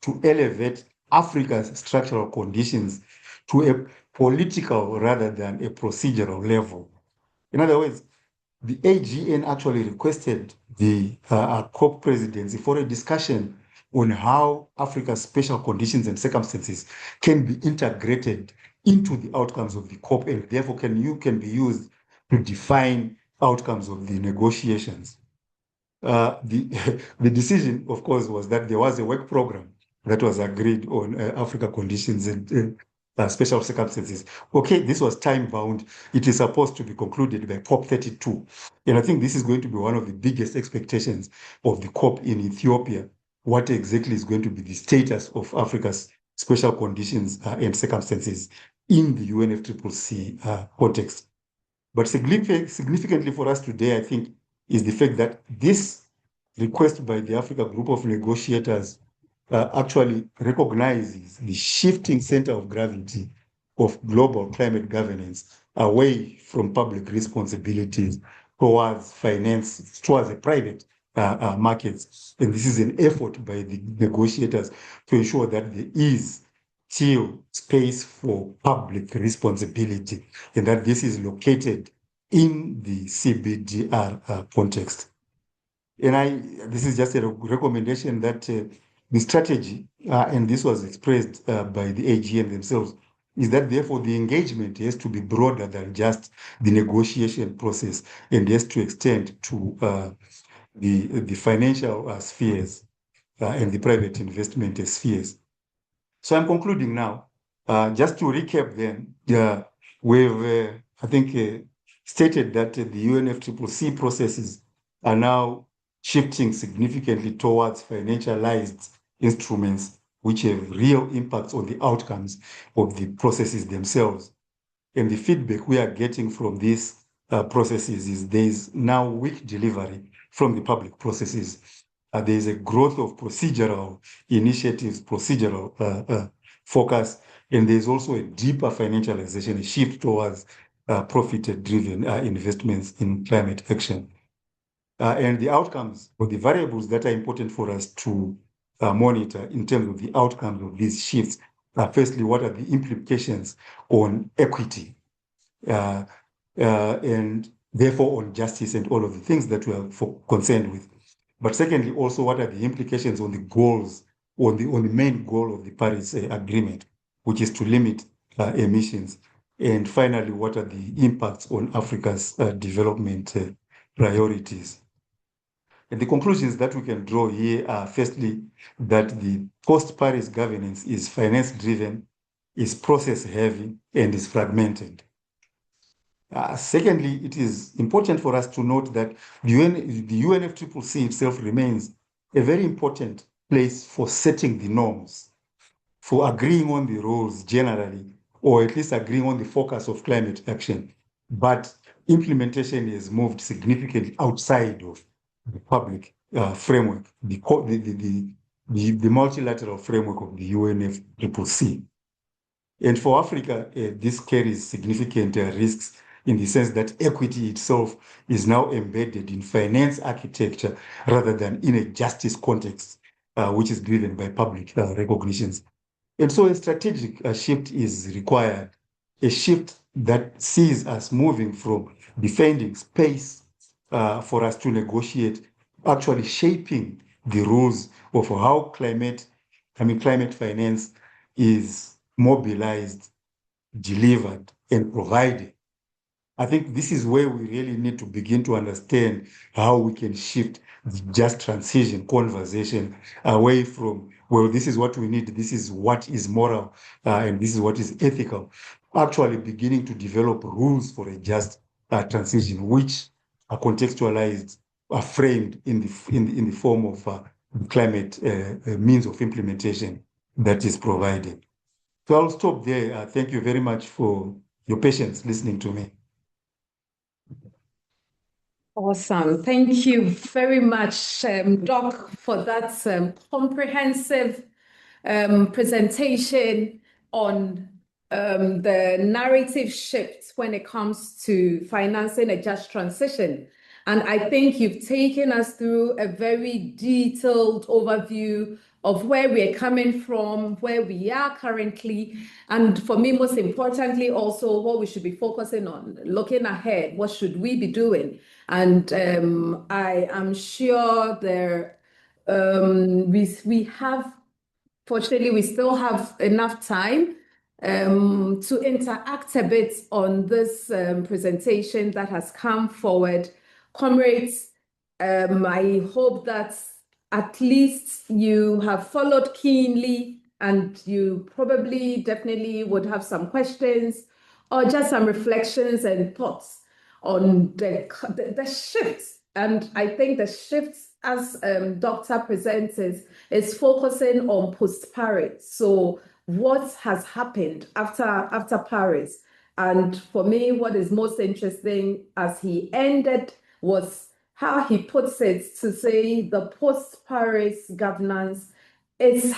to elevate Africa's structural conditions to a political rather than a procedural level. In other words, the AGN actually requested the COP presidency for a discussion on how Africa's special conditions and circumstances can be integrated into the outcomes of the COP, and therefore can be used to define outcomes of the negotiations. The decision, of course, was that there was a work program that was agreed on Africa conditions and special circumstances. Okay, this was time bound. It is supposed to be concluded by COP32. And I think this is going to be one of the biggest expectations of the COP in Ethiopia. What exactly is going to be the status of Africa's special conditions and circumstances in the UNFCCC context? But significantly for us today, I think, is the fact that this request by the Africa Group of Negotiators actually recognizes the shifting center of gravity of global climate governance away from public responsibilities towards finance, towards the private markets. And this is an effort by the negotiators to ensure that there is still space for public responsibility, and that this is located in the CBDR context. And this is just a recommendation that the strategy, and this was expressed by the AGN themselves, is that therefore the engagement has to be broader than just the negotiation process and has to extend to the financial spheres and the private investment spheres. So I'm concluding now. Just to recap then, we've, I think, stated that the UNFCCC processes are now shifting significantly towards financialized instruments which have real impacts on the outcomes of the processes themselves. And the feedback we are getting from these processes is there's now weak delivery from the public processes. There's a growth of procedural initiatives, procedural focus, and there's also a deeper financialization, a shift towards profit-driven investments in climate action. And the outcomes or the variables that are important for us to monitor in terms of the outcomes of these shifts are, firstly, what are the implications on equity and therefore on justice and all of the things that we are concerned with. But secondly, also, what are the implications on the goals, on the main goal of the Paris Agreement, which is to limit emissions? And finally, what are the impacts on Africa's development priorities? And the conclusions that we can draw here are, firstly, that the post-Paris governance is finance-driven, is process-heavy, and is fragmented. Secondly, it is important for us to note that the UNFCCC itself remains a very important place for setting the norms, for agreeing on the rules generally, or at least agreeing on the focus of climate action. But implementation has moved significantly outside of the public framework, the multilateral framework of the UNFCCC. And for Africa, this carries significant risks in the sense that equity itself is now embedded in finance architecture rather than in a justice context, which is driven by public recognitions. And so a strategic shift is required, a shift that sees us moving from defending space for us to negotiate, actually shaping the rules of how climate finance is mobilized, delivered, and provided. I think this is where we really need to begin to understand how we can shift the just transition conversation away from, well, this is what we need, this is what is moral, and this is what is ethical. Actually beginning to develop rules for a just transition, which are contextualized, are framed in the form of climate means of implementation that is provided. So I'll stop there. Thank you very much for your patience listening to me. Awesome. Thank you very much, Doc, for that comprehensive presentation on the narrative shift when it comes to financing a just transition. And I think you've taken us through a very detailed overview of where we're coming from, where we are currently, and for me, most importantly, also what we should be focusing on, looking ahead, what should we be doing? And I am sure we have, fortunately, we still have enough time to interact a bit on this presentation that has come forward. Comrades, I hope that at least you have followed keenly and you probably definitely would have some questions or just some reflections and thoughts on the shifts. And I think the shifts, as Doctor presents, is focusing on post-Paris. So what has happened after Paris? And for me, what is most interesting as he ended was how he puts it to say the post-Paris governance is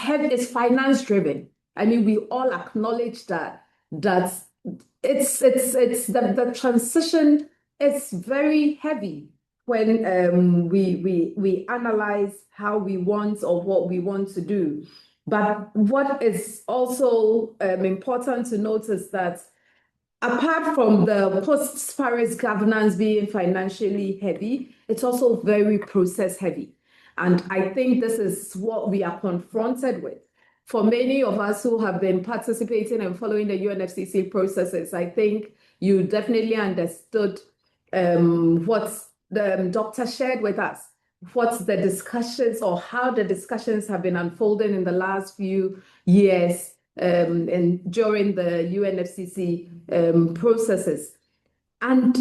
finance driven. I mean, we all acknowledge that it's the transition is very heavy when we analyze how we want or what we want to do. But what is also important to notice that apart from the post-Paris governance being financially heavy, it's also very process heavy. And I think this is what we are confronted with. For many of us who have been participating and following the UNFCCC processes, I think you definitely understood what the doctor shared with us, what the discussions or how the discussions have been unfolding in the last few years and during the UNFCCC processes. And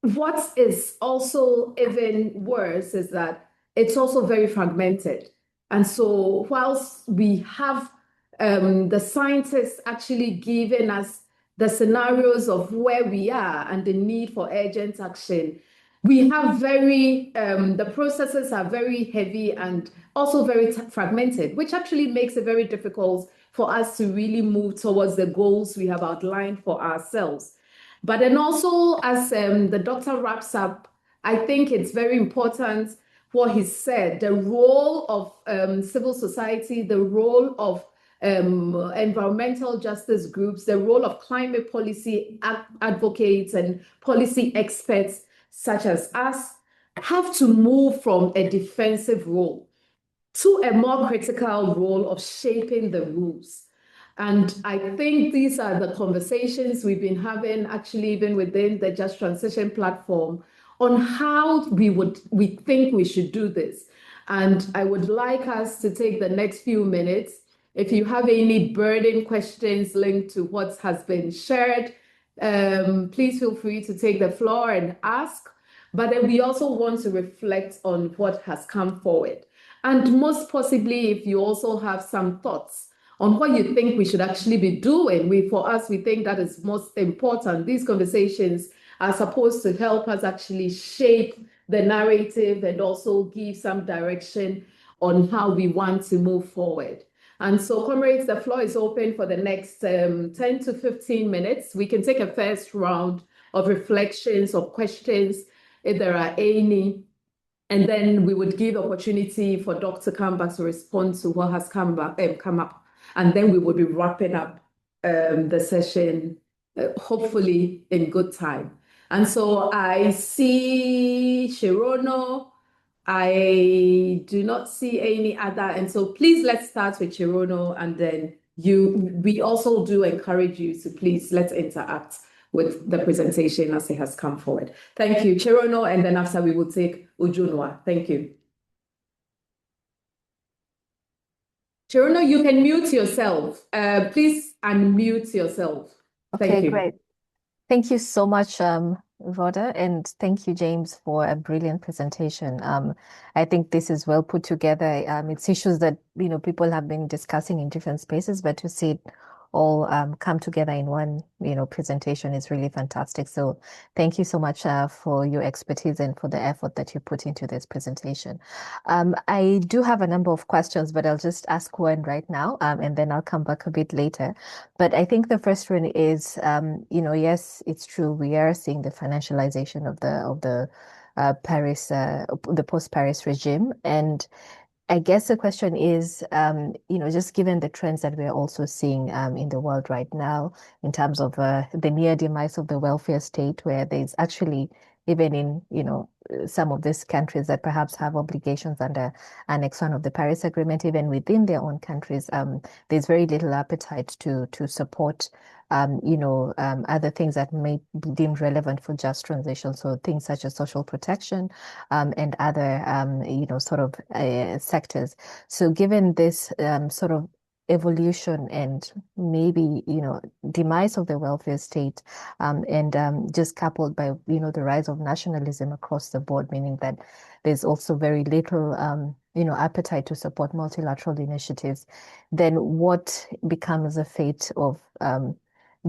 what is also even worse is that it's also very fragmented. And so whilst we have the scientists actually giving us the scenarios of where we are and the need for urgent action, we have the processes are very heavy and also very fragmented, which actually makes it very difficult for us to really move towards the goals we have outlined for ourselves. But then also, as the doctor wraps up, I think it's very important what he said, the role of civil society, the role of environmental justice groups, the role of climate policy advocates and policy experts such as us have to move from a defensive role to a more critical role of shaping the rules. And I think these are the conversations we've been having actually even within the Just Transition platform on how we think we should do this. And I would like us to take the next few minutes. If you have any burning questions linked to what has been shared, please feel free to take the floor and ask. But then we also want to reflect on what has come forward. And most possibly, if you also have some thoughts on what you think we should actually be doing, for us, we think that is most important. These conversations are supposed to help us actually shape the narrative and also give some direction on how we want to move forward. And so, comrades, the floor is open for the next 10 to 15 minutes. We can take a first round of reflections or questions, if there are any. And then we would give opportunity for Dr. Kamba to respond to what has come up. And then we will be wrapping up the session, hopefully in good time. And so I see Chirono. I do not see any other. And so please let's start with Chirono, and then we also do encourage you to please let's interact with the presentation as it has come forward. Thank you, Chirono, and then after we will take Ujunwa. Thank you. Chirono, you can mute yourself. Please unmute yourself. Thank Okay, you. great. Thank you so much, Rhoda, and thank you, James, for a brilliant presentation. I think this is well put together. It's issues that people have been discussing in different spaces, but to see it all come together in one, presentation is really fantastic. So thank you so much for your expertise and for the effort that you put into this presentation. I do have a number of questions, but I'll just ask one right now, and then I'll come back a bit later. But I think the first one is, yes, it's true. We are seeing the financialization of the Paris, the post-Paris regime. And I guess the question is, just given the trends that we're also seeing in the world right now, in terms of the near demise of the welfare state, where there's actually, even in, some of these countries that perhaps have obligations under Annex 1 of the Paris Agreement, even within their own countries, there's very little appetite to support other things that may be deemed relevant for just transition. So things such as social protection and other, sort of sectors. So given this sort of evolution and maybe, demise of the welfare state, and just coupled by, the rise of nationalism across the board, meaning that there's also very little, appetite to support multilateral initiatives, then what becomes the fate of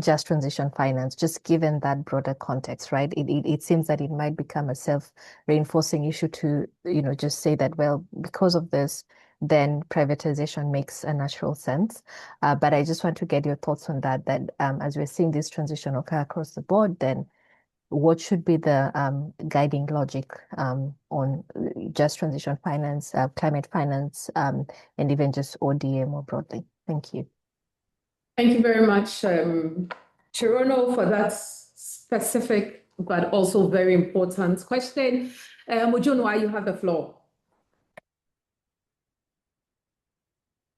just transition finance, just given that broader context, right? It seems that it might become a self-reinforcing issue to, just say that, well, because of this, then privatization makes a natural sense. But I just want to get your thoughts on that, as we're seeing this transition occur across the board, then what should be the guiding logic on just transition finance, climate finance, and even just ODA more broadly? Thank you. Thank you very much, Chirono, for that specific but also very important question. Mujunwa, you have the floor.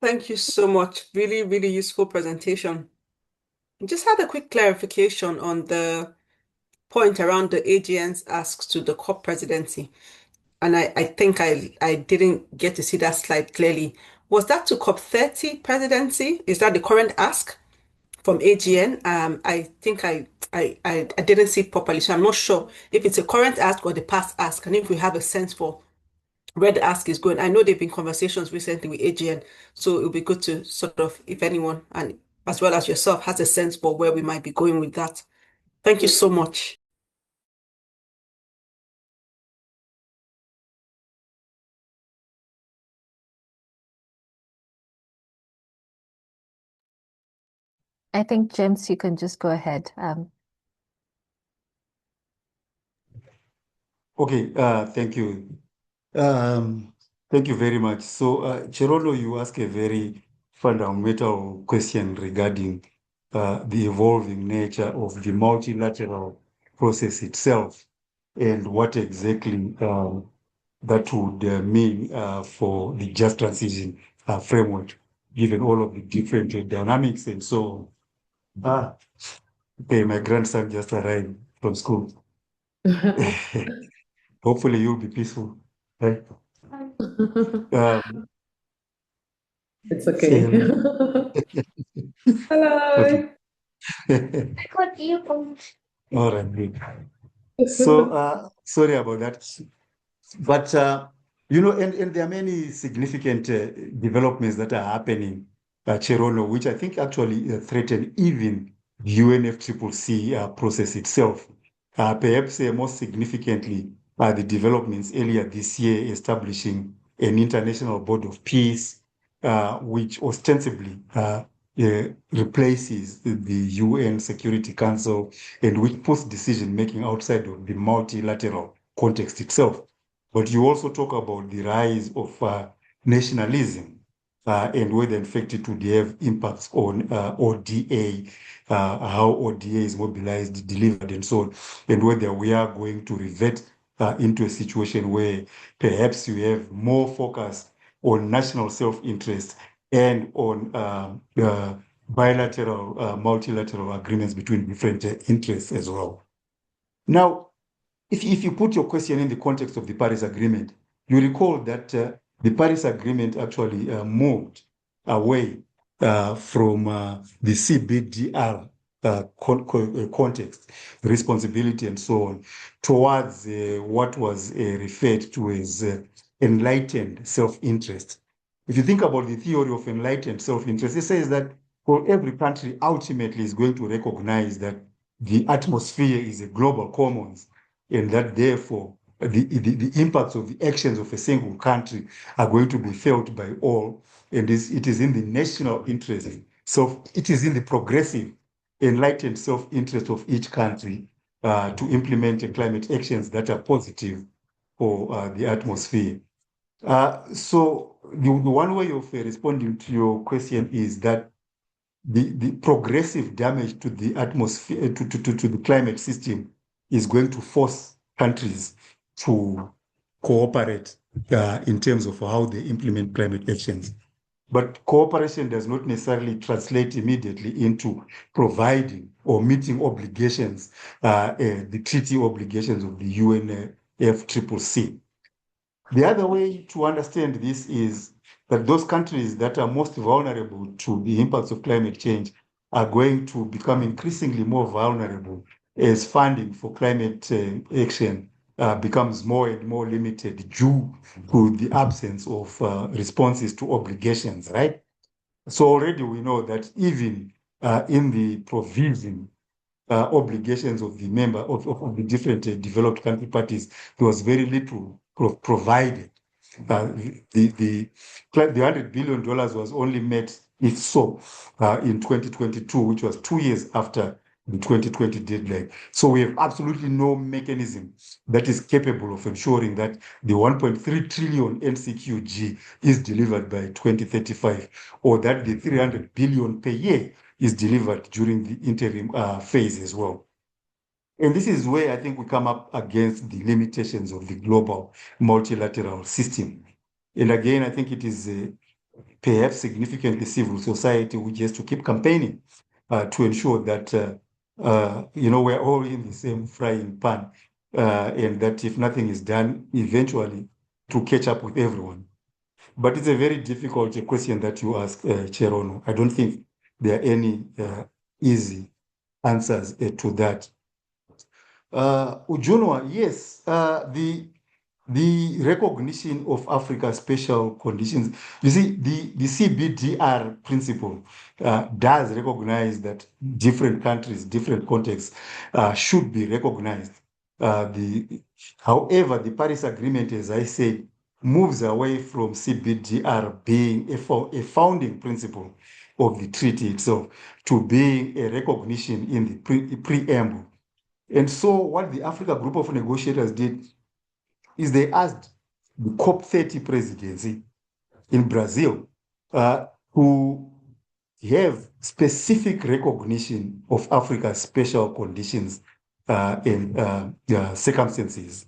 Thank you so much. Really, really useful presentation. Just had a quick clarification on the point around the AGN's asks to the COP presidency. And I think I didn't get to see that slide clearly. Was that to COP 30 presidency? Is that the current ask from AGN? I think I didn't see it properly, so I'm not sure if it's a current ask or the past ask, and if we have a sense for where the ask is going. I know there have been conversations recently with AGN, so it would be good to sort of, if anyone, and as well as yourself, has a sense for where we might be going with that. Thank you so much. I think, James, you can just go ahead. Okay, thank you. Thank you very much. So, Chirono, you ask a very fundamental question regarding the evolving nature of the multilateral process itself and what exactly that would mean for the just transition framework, given all of the different dynamics and so on. Okay, my grandson just arrived from school. Hopefully you'll be peaceful, right? It's okay. Hello. All right, good. So, sorry about that. But, and there are many significant developments that are happening, Cherono, which I think actually threaten even the UNFCCC process itself. Perhaps most significantly, the developments earlier this year establishing an international board of peace, which ostensibly replaces the UN Security Council and which puts decision-making outside of the multilateral context itself. But you also talk about the rise of nationalism and whether in fact it would have impacts on ODA, how ODA is mobilized, delivered, and so on, and whether we are going to revert into a situation where perhaps you have more focus on national self-interest and on bilateral, multilateral agreements between different interests as well. Now, if you put your question in the context of the Paris Agreement, you recall that the Paris Agreement actually moved away from the CBDR context, responsibility and so on, towards what was referred to as enlightened self-interest. If you think about the theory of enlightened self-interest, it says that well, every country ultimately is going to recognize that the atmosphere is a global commons, and that therefore the impacts of the actions of a single country are going to be felt by all, and it is in the national interest. So it is in the progressive, enlightened self-interest of each country to implement climate actions that are positive for the atmosphere. So the one way of responding to your question is that the progressive damage to the atmosphere, to the climate system is going to force countries to cooperate in terms of how they implement climate actions. But cooperation does not necessarily translate immediately into providing or meeting obligations, the treaty obligations of the UNFCCC. The other way to understand this is that those countries that are most vulnerable to the impacts of climate change are going to become increasingly more vulnerable as funding for climate action becomes more and more limited due to the absence of responses to obligations, right? So already we know that even in the provision obligations of the member of the different developed country parties, there was very little provided. The $100 billion was only met, if so, in 2022, which was 2 years after the 2020 deadline. So we have absolutely no mechanism that is capable of ensuring that the 1.3 trillion NCQG is delivered by 2035, or that the 300 billion per year is delivered during the interim phase as well. And this is where I think we come up against the limitations of the global multilateral system. And again, I think it is perhaps significantly civil society which has to keep campaigning to ensure that, we're all in the same frying pan, and that if nothing is done, eventually to catch up with everyone. But it's a very difficult question that you ask, Cherono. I don't think there are any easy answers to that. Ujunwa, yes, the recognition of Africa's special conditions. You see, the CBDR principle does recognize that different countries, different contexts should be recognized. However, the Paris Agreement, as I said, moves away from CBDR being a founding principle of the treaty itself to being a recognition in the preamble. And so what the Africa Group of Negotiators did is they asked the COP30 presidency in Brazil to have specific recognition of Africa's special conditions and circumstances,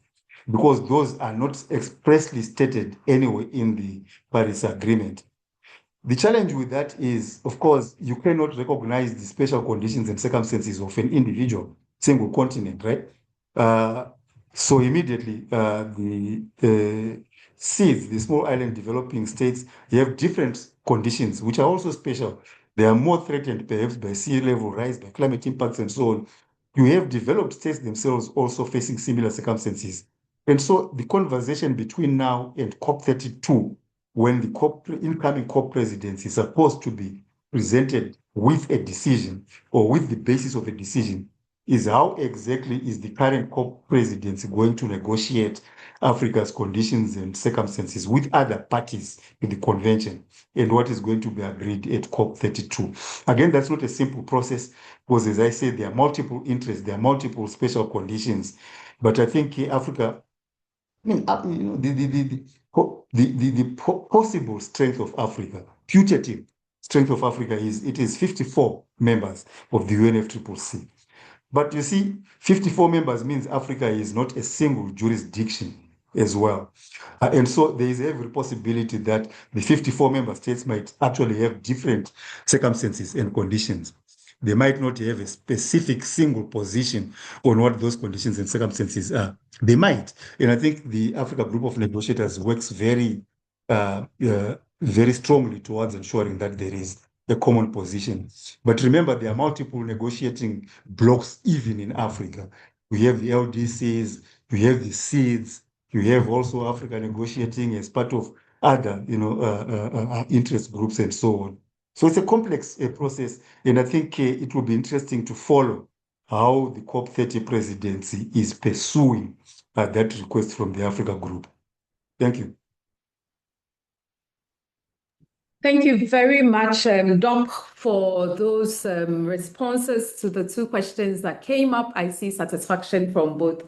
because those are not expressly stated anyway in the Paris Agreement. The challenge with that is, of course, you cannot recognize the special conditions and circumstances of an individual single continent, right? So immediately, the seeds, the small island developing states, they have different conditions, which are also special. They are more threatened perhaps by sea level rise, by climate impacts and so on. You have developed states themselves also facing similar circumstances. And so the conversation between now and COP32, when the incoming COP presidency is supposed to be presented with a decision or with the basis of a decision, is how exactly is the current COP presidency going to negotiate Africa's conditions and circumstances with other parties in the convention, and what is going to be agreed at COP32. Again, that's not a simple process, because as I said, there are multiple interests, there are multiple special conditions. But I think Africa, the possible strength of Africa, putative strength of Africa is 54 members of the UNFCCC. But you see, 54 members means Africa is not a single jurisdiction as well. And so there is every possibility that the 54 member states might actually have different circumstances and conditions. They might not have a specific single position on what those conditions and circumstances are. They might. And I think the Africa Group of Negotiators works very strongly towards ensuring that there is a common position. But remember, there are multiple negotiating blocks even in Africa. We have the LDCs, we have the SEEDs, you have also Africa negotiating as part of other interest groups and so on. So it's a complex process, and I think it will be interesting to follow how the COP30 presidency is pursuing that request from the Africa Group. Thank you. Thank you very much, Doc, for those responses to the two questions that came up. I see satisfaction from both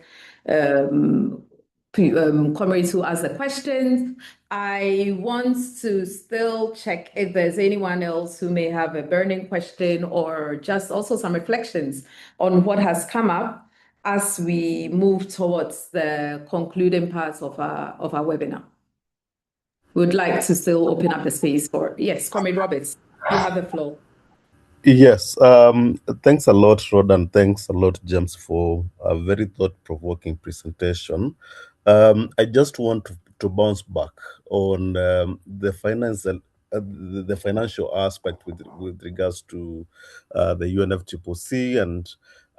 comrades who asked the questions. I want to still check if there's anyone else who may have a burning question or just also some reflections on what has come up as we move towards the concluding parts of our webinar. Would like to still open up the space for, yes, Comrade Roberts, you have the floor. Yes, thanks a lot, Rod, and thanks a lot, James, for a very thought-provoking presentation. I just want to bounce back on the financial aspect with regards to the UNFCCC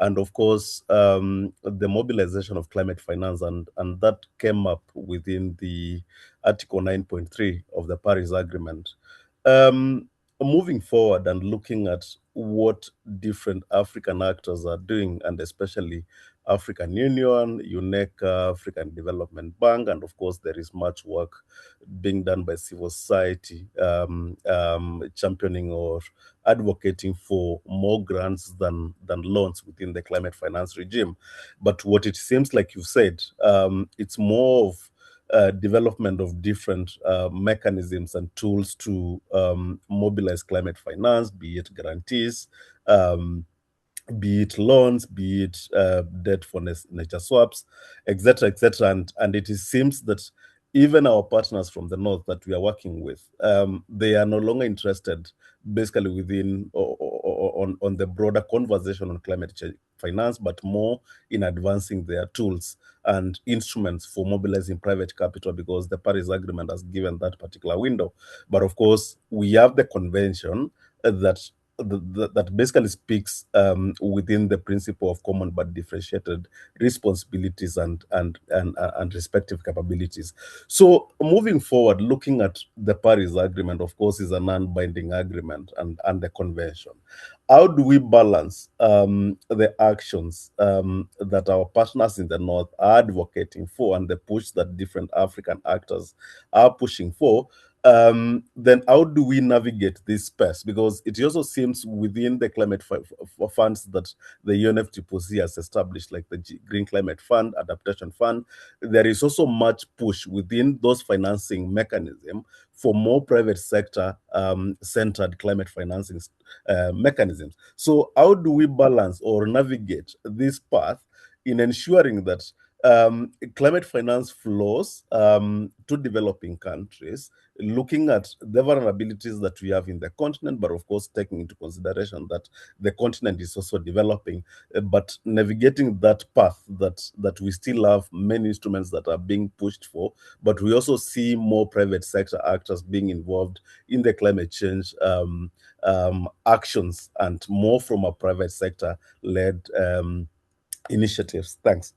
and of course the mobilization of climate finance, and that came up within the Article 9.3 of the Paris Agreement. Moving forward and looking at what different African actors are doing, and especially African Union, UNECA, African Development Bank, and of course there is much work being done by civil society, championing or advocating for more grants than loans within the climate finance regime. But what it seems like you've said, it's more of development of different mechanisms and tools to mobilize climate finance, be it guarantees, be it loans, be it debt for nature swaps, etc., etc. And it seems that even our partners from the north that we are working with, they are no longer interested basically within on the broader conversation on climate change finance, but more in advancing their tools and instruments for mobilizing private capital, because the Paris Agreement has given that particular window. But of course, we have the convention that basically speaks within the principle of common but differentiated responsibilities and respective capabilities. So moving forward, looking at the Paris Agreement, of course, is a non-binding agreement and the convention. How do we balance the actions that our partners in the North are advocating for and the push that different African actors are pushing for? Then how do we navigate this space? Because it also seems within the climate funds that the UNFCCC has established, like the Green Climate Fund, Adaptation Fund, there is also much push within those financing mechanisms for more private sector centered climate financing mechanisms. So how do we balance or navigate this path in ensuring that climate finance flows to developing countries, looking at the vulnerabilities that we have in the continent, but of course taking into consideration that the continent is also developing, but navigating that path that we still have many instruments that are being pushed for, but we also see more private sector actors being involved in the climate change actions, and more from a private sector led initiatives. Thanks.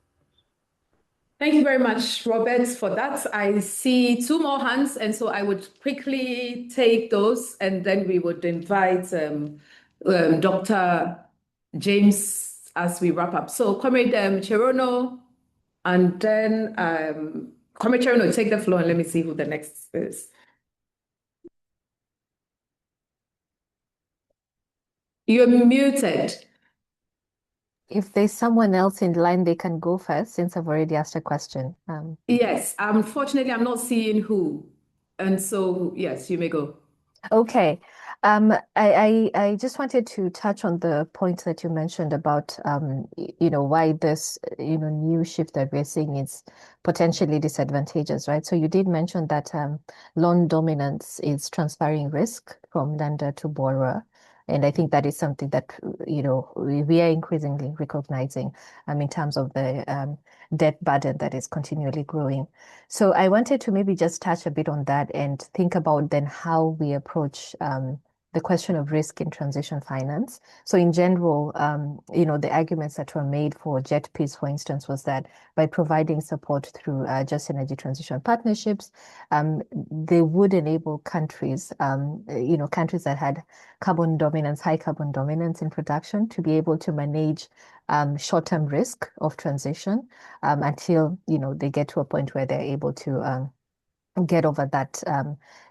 Thank you very much, Robert, for that. I see two more hands, and so I would quickly take those, and then we would invite Dr. James as we wrap up. So, Comrade Cherono, and then Comrade Cherono, take the floor, and let me see who the next is. You're muted. If there's someone else in line, they can go first, since I've already asked a question. Yes, unfortunately, I'm not seeing who. And so, yes, you may go. Okay. I just wanted to touch on the point that you mentioned about, why this, new shift that we're seeing is potentially disadvantageous, right? So you did mention that loan dominance is transferring risk from lender to borrower. And I think that is something that, we are increasingly recognizing in terms of the debt burden that is continually growing. So I wanted to maybe just touch a bit on that and think about then how we approach the the question of risk in transition finance. So in general, the arguments that were made for JETPs, for instance, was that by providing support through just energy transition partnerships, they would enable countries, countries that had high carbon dominance in production, to be able to manage short-term risk of transition until, they get to a point where they're able to get over that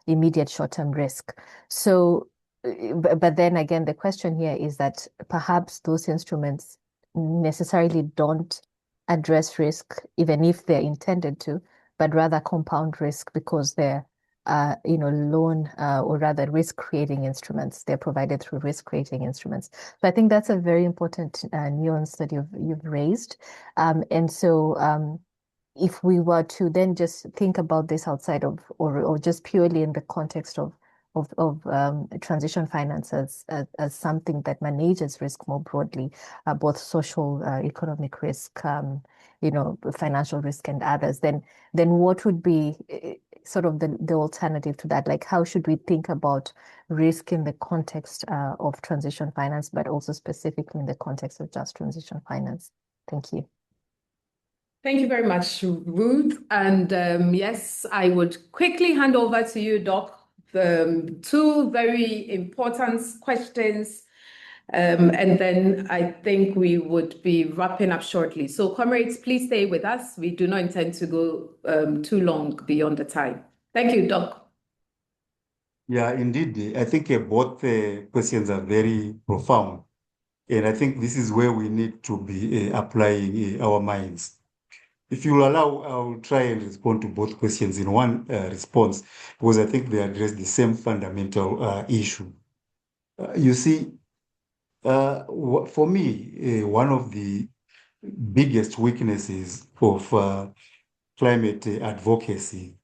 immediate short-term risk. So, but then again, the question here is that perhaps those instruments necessarily don't address risk, even if they're intended to, but rather compound risk because they're, loan or rather risk-creating instruments. They're provided through risk-creating instruments. So I think that's a very important nuance that you've raised, and so. If we were to then just think about this outside of, or just purely in the context of transition finance as something that manages risk more broadly, both social, economic risk, financial risk and others, then what would be sort of the alternative to that? Like, how should we think about risk in the context of transition finance, but also specifically in the context of just transition finance? Thank you. Thank you very much, Ruth. And yes, I would quickly hand over to you, Doc. Two very important questions. And then I think we would be wrapping up shortly. So comrades, please stay with us. We do not intend to go too long beyond the time. Thank you, Doc. Yeah, indeed. I think both questions are very profound. And I think this is where we need to be applying our minds. If you will allow, I'll try and respond to both questions in one response, because I think they address the same fundamental issue. You see, for me, one of the biggest weaknesses of climate advocacy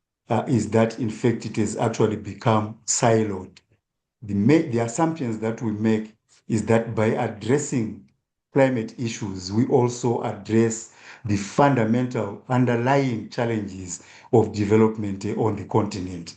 is that, in fact, it has actually become siloed. The assumptions that we make is that by addressing climate issues, we also address the fundamental underlying challenges of development on the continent.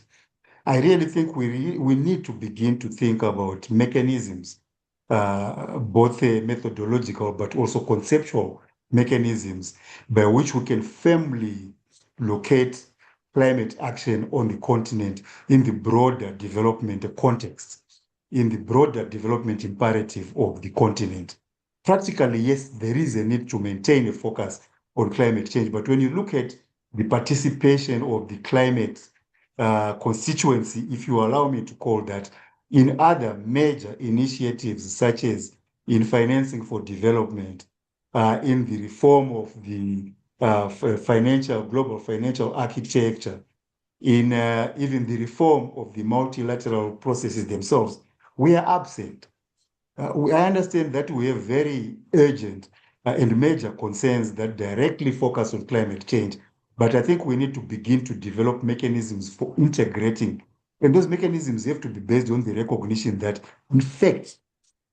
I really think we need to begin to think about mechanisms, both methodological but also conceptual mechanisms by which we can firmly locate climate action on the continent in the broader development context, in the broader development imperative of the continent. Practically, yes, there is a need to maintain a focus on climate change, but when you look at the participation of the climate constituency, if you allow me to call that, in other major initiatives such as in financing for development, in the reform of the global financial architecture, in even the reform of the multilateral processes themselves, we are absent. I understand that we have very urgent and major concerns that directly focus on climate change, but I think we need to begin to develop mechanisms for integrating. And those mechanisms have to be based on the recognition that, in fact,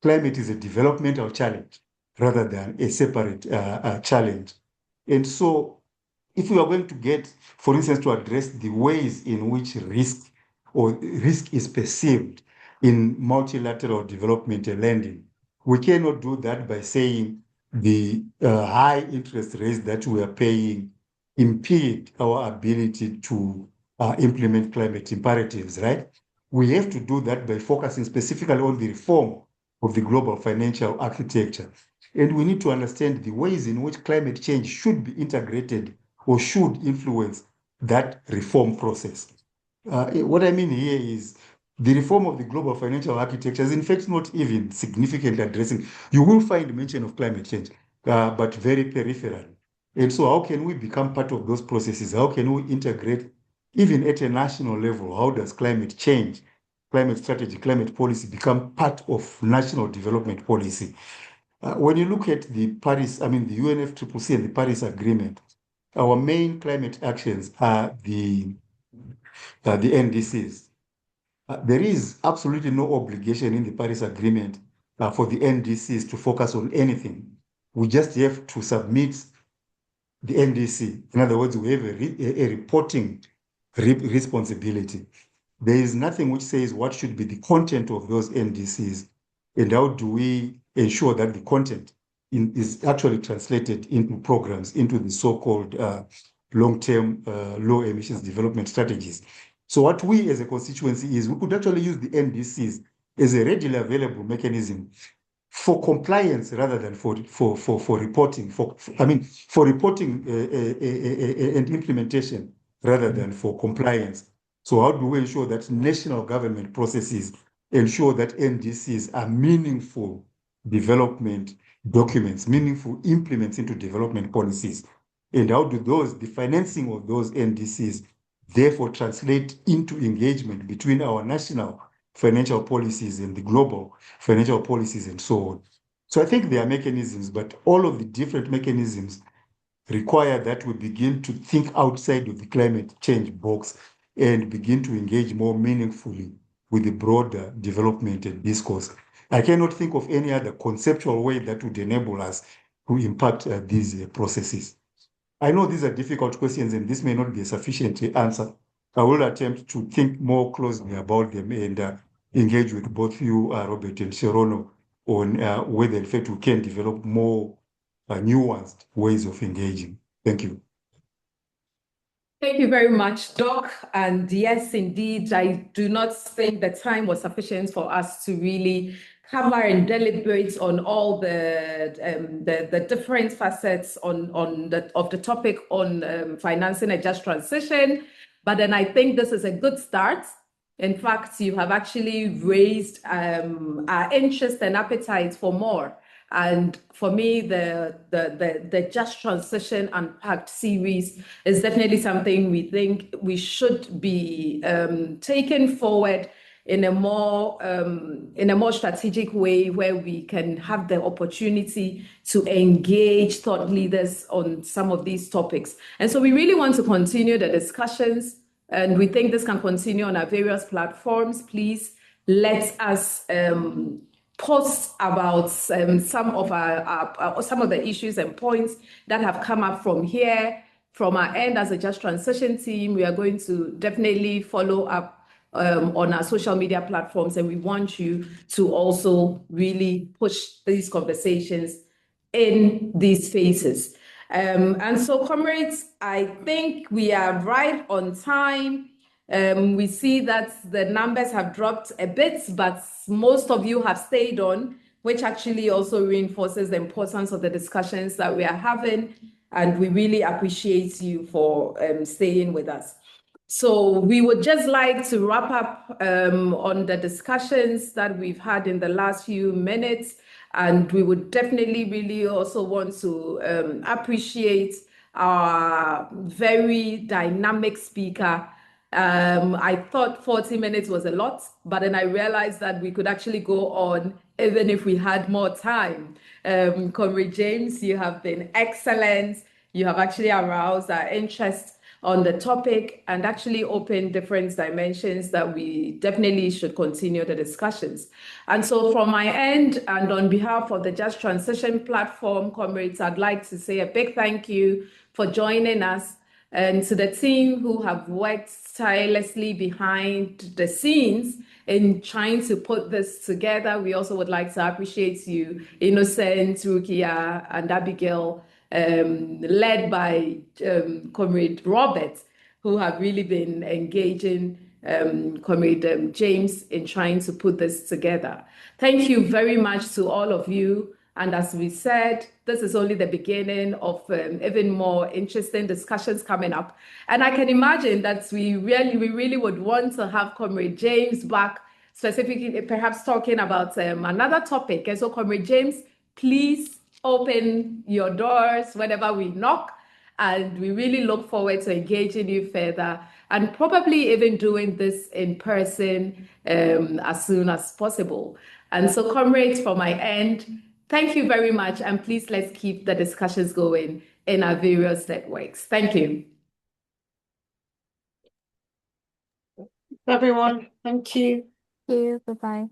climate is a developmental challenge rather than a separate challenge. And so if we are going to get, for instance, to address the ways in which risk is perceived in multilateral development and lending, we cannot do that by saying the high interest rates that we are paying impede our ability to implement climate imperatives, right? We have to do that by focusing specifically on the reform of the global financial architecture. And we need to understand the ways in which climate change should be integrated or should influence that reform process. What I mean here is the reform of the global financial architecture is in fact not even significantly addressing. You will find mention of climate change, but very peripheral. And so how can we become part of those processes? How can we integrate, even at a national level? How does climate change, climate strategy, climate policy become part of national development policy? When you look at the UNFCCC and the Paris Agreement, our main climate actions are the NDCs. There is absolutely no obligation in the Paris Agreement for the NDCs to focus on anything. We just have to submit the NDC. In other words, we have a reporting responsibility. there is nothing which says what should be the content of those NDCs and how do we ensure that the content is actually translated into programs, into the so-called long-term low emissions development strategies. So what we as a constituency is we could actually use the NDCs as a readily available mechanism for compliance rather than for reporting, for reporting and implementation rather than for compliance. So how do we ensure that national government processes ensure that NDCs are meaningful development documents, meaningful implements into development policies? And how do the financing of those NDCs therefore translate into engagement between our national financial policies and the global financial policies and so on? So I think there are mechanisms, but all of the different mechanisms require that we begin to think outside of the climate change box and begin to engage more meaningfully with the broader development and discourse. I cannot think of any other conceptual way that would enable us to impact these processes. I know these are difficult questions and this may not be a sufficient answer. I will attempt to think more closely about them and engage with both you, Robert and Cherono, on whether in fact we can develop more nuanced ways of engaging. Thank you. Thank you very much, Doc. And yes, indeed, I do not think the time was sufficient for us to really cover and deliberate on all the different facets of the topic on financing a just transition. But then I think this is a good start. In fact, you have actually raised our interest and appetite for more. And for me, the Just Transition Unpacked series is definitely something we think we should be taken forward in a more strategic way, where we can have the opportunity to engage thought leaders on some of these topics. And so we really want to continue the discussions, and we think this can continue on our various platforms. Please let us post about some of the issues and points that have come up from here. From our end as a Just Transition team, we are going to definitely follow up on our social media platforms, and we want you to also really push these conversations in these phases. And so, comrades, I think we are right on time. We see that the numbers have dropped a bit, but most of you have stayed on, which actually also reinforces the importance of the discussions that we are having. And we really appreciate you for staying with us. So we would just like to wrap up on the discussions that we've had in the last few minutes. And we would definitely really also want to appreciate our very dynamic speaker. I thought 40 minutes was a lot, but then I realized that we could actually go on even if we had more time. Comrade James, you have been excellent. You have actually aroused our interest on the topic and actually opened different dimensions that we definitely should continue the discussions. And so from my end and on behalf of the Just Transition platform, comrades, I'd like to say a big thank you for joining us, and to the team who have worked tirelessly behind the scenes in trying to put this together. We also would like to appreciate you, Innocent, Rukia, and Abigail, led by Comrade Robert, who have really been engaging Comrade James in trying to put this together. Thank you very much to all of you. And as we said, this is only the beginning of even more interesting discussions coming up. And I can imagine that we really would want to have Comrade James back, specifically perhaps talking about another topic. And so Comrade James, please open your doors whenever we knock. And we really look forward to engaging you further and probably even doing this in person as soon as possible. And so, comrades, from my end, thank you very much. And please, let's keep the discussions going in our various networks. Thank you. Everyone, thank you. Thank you. Bye-bye.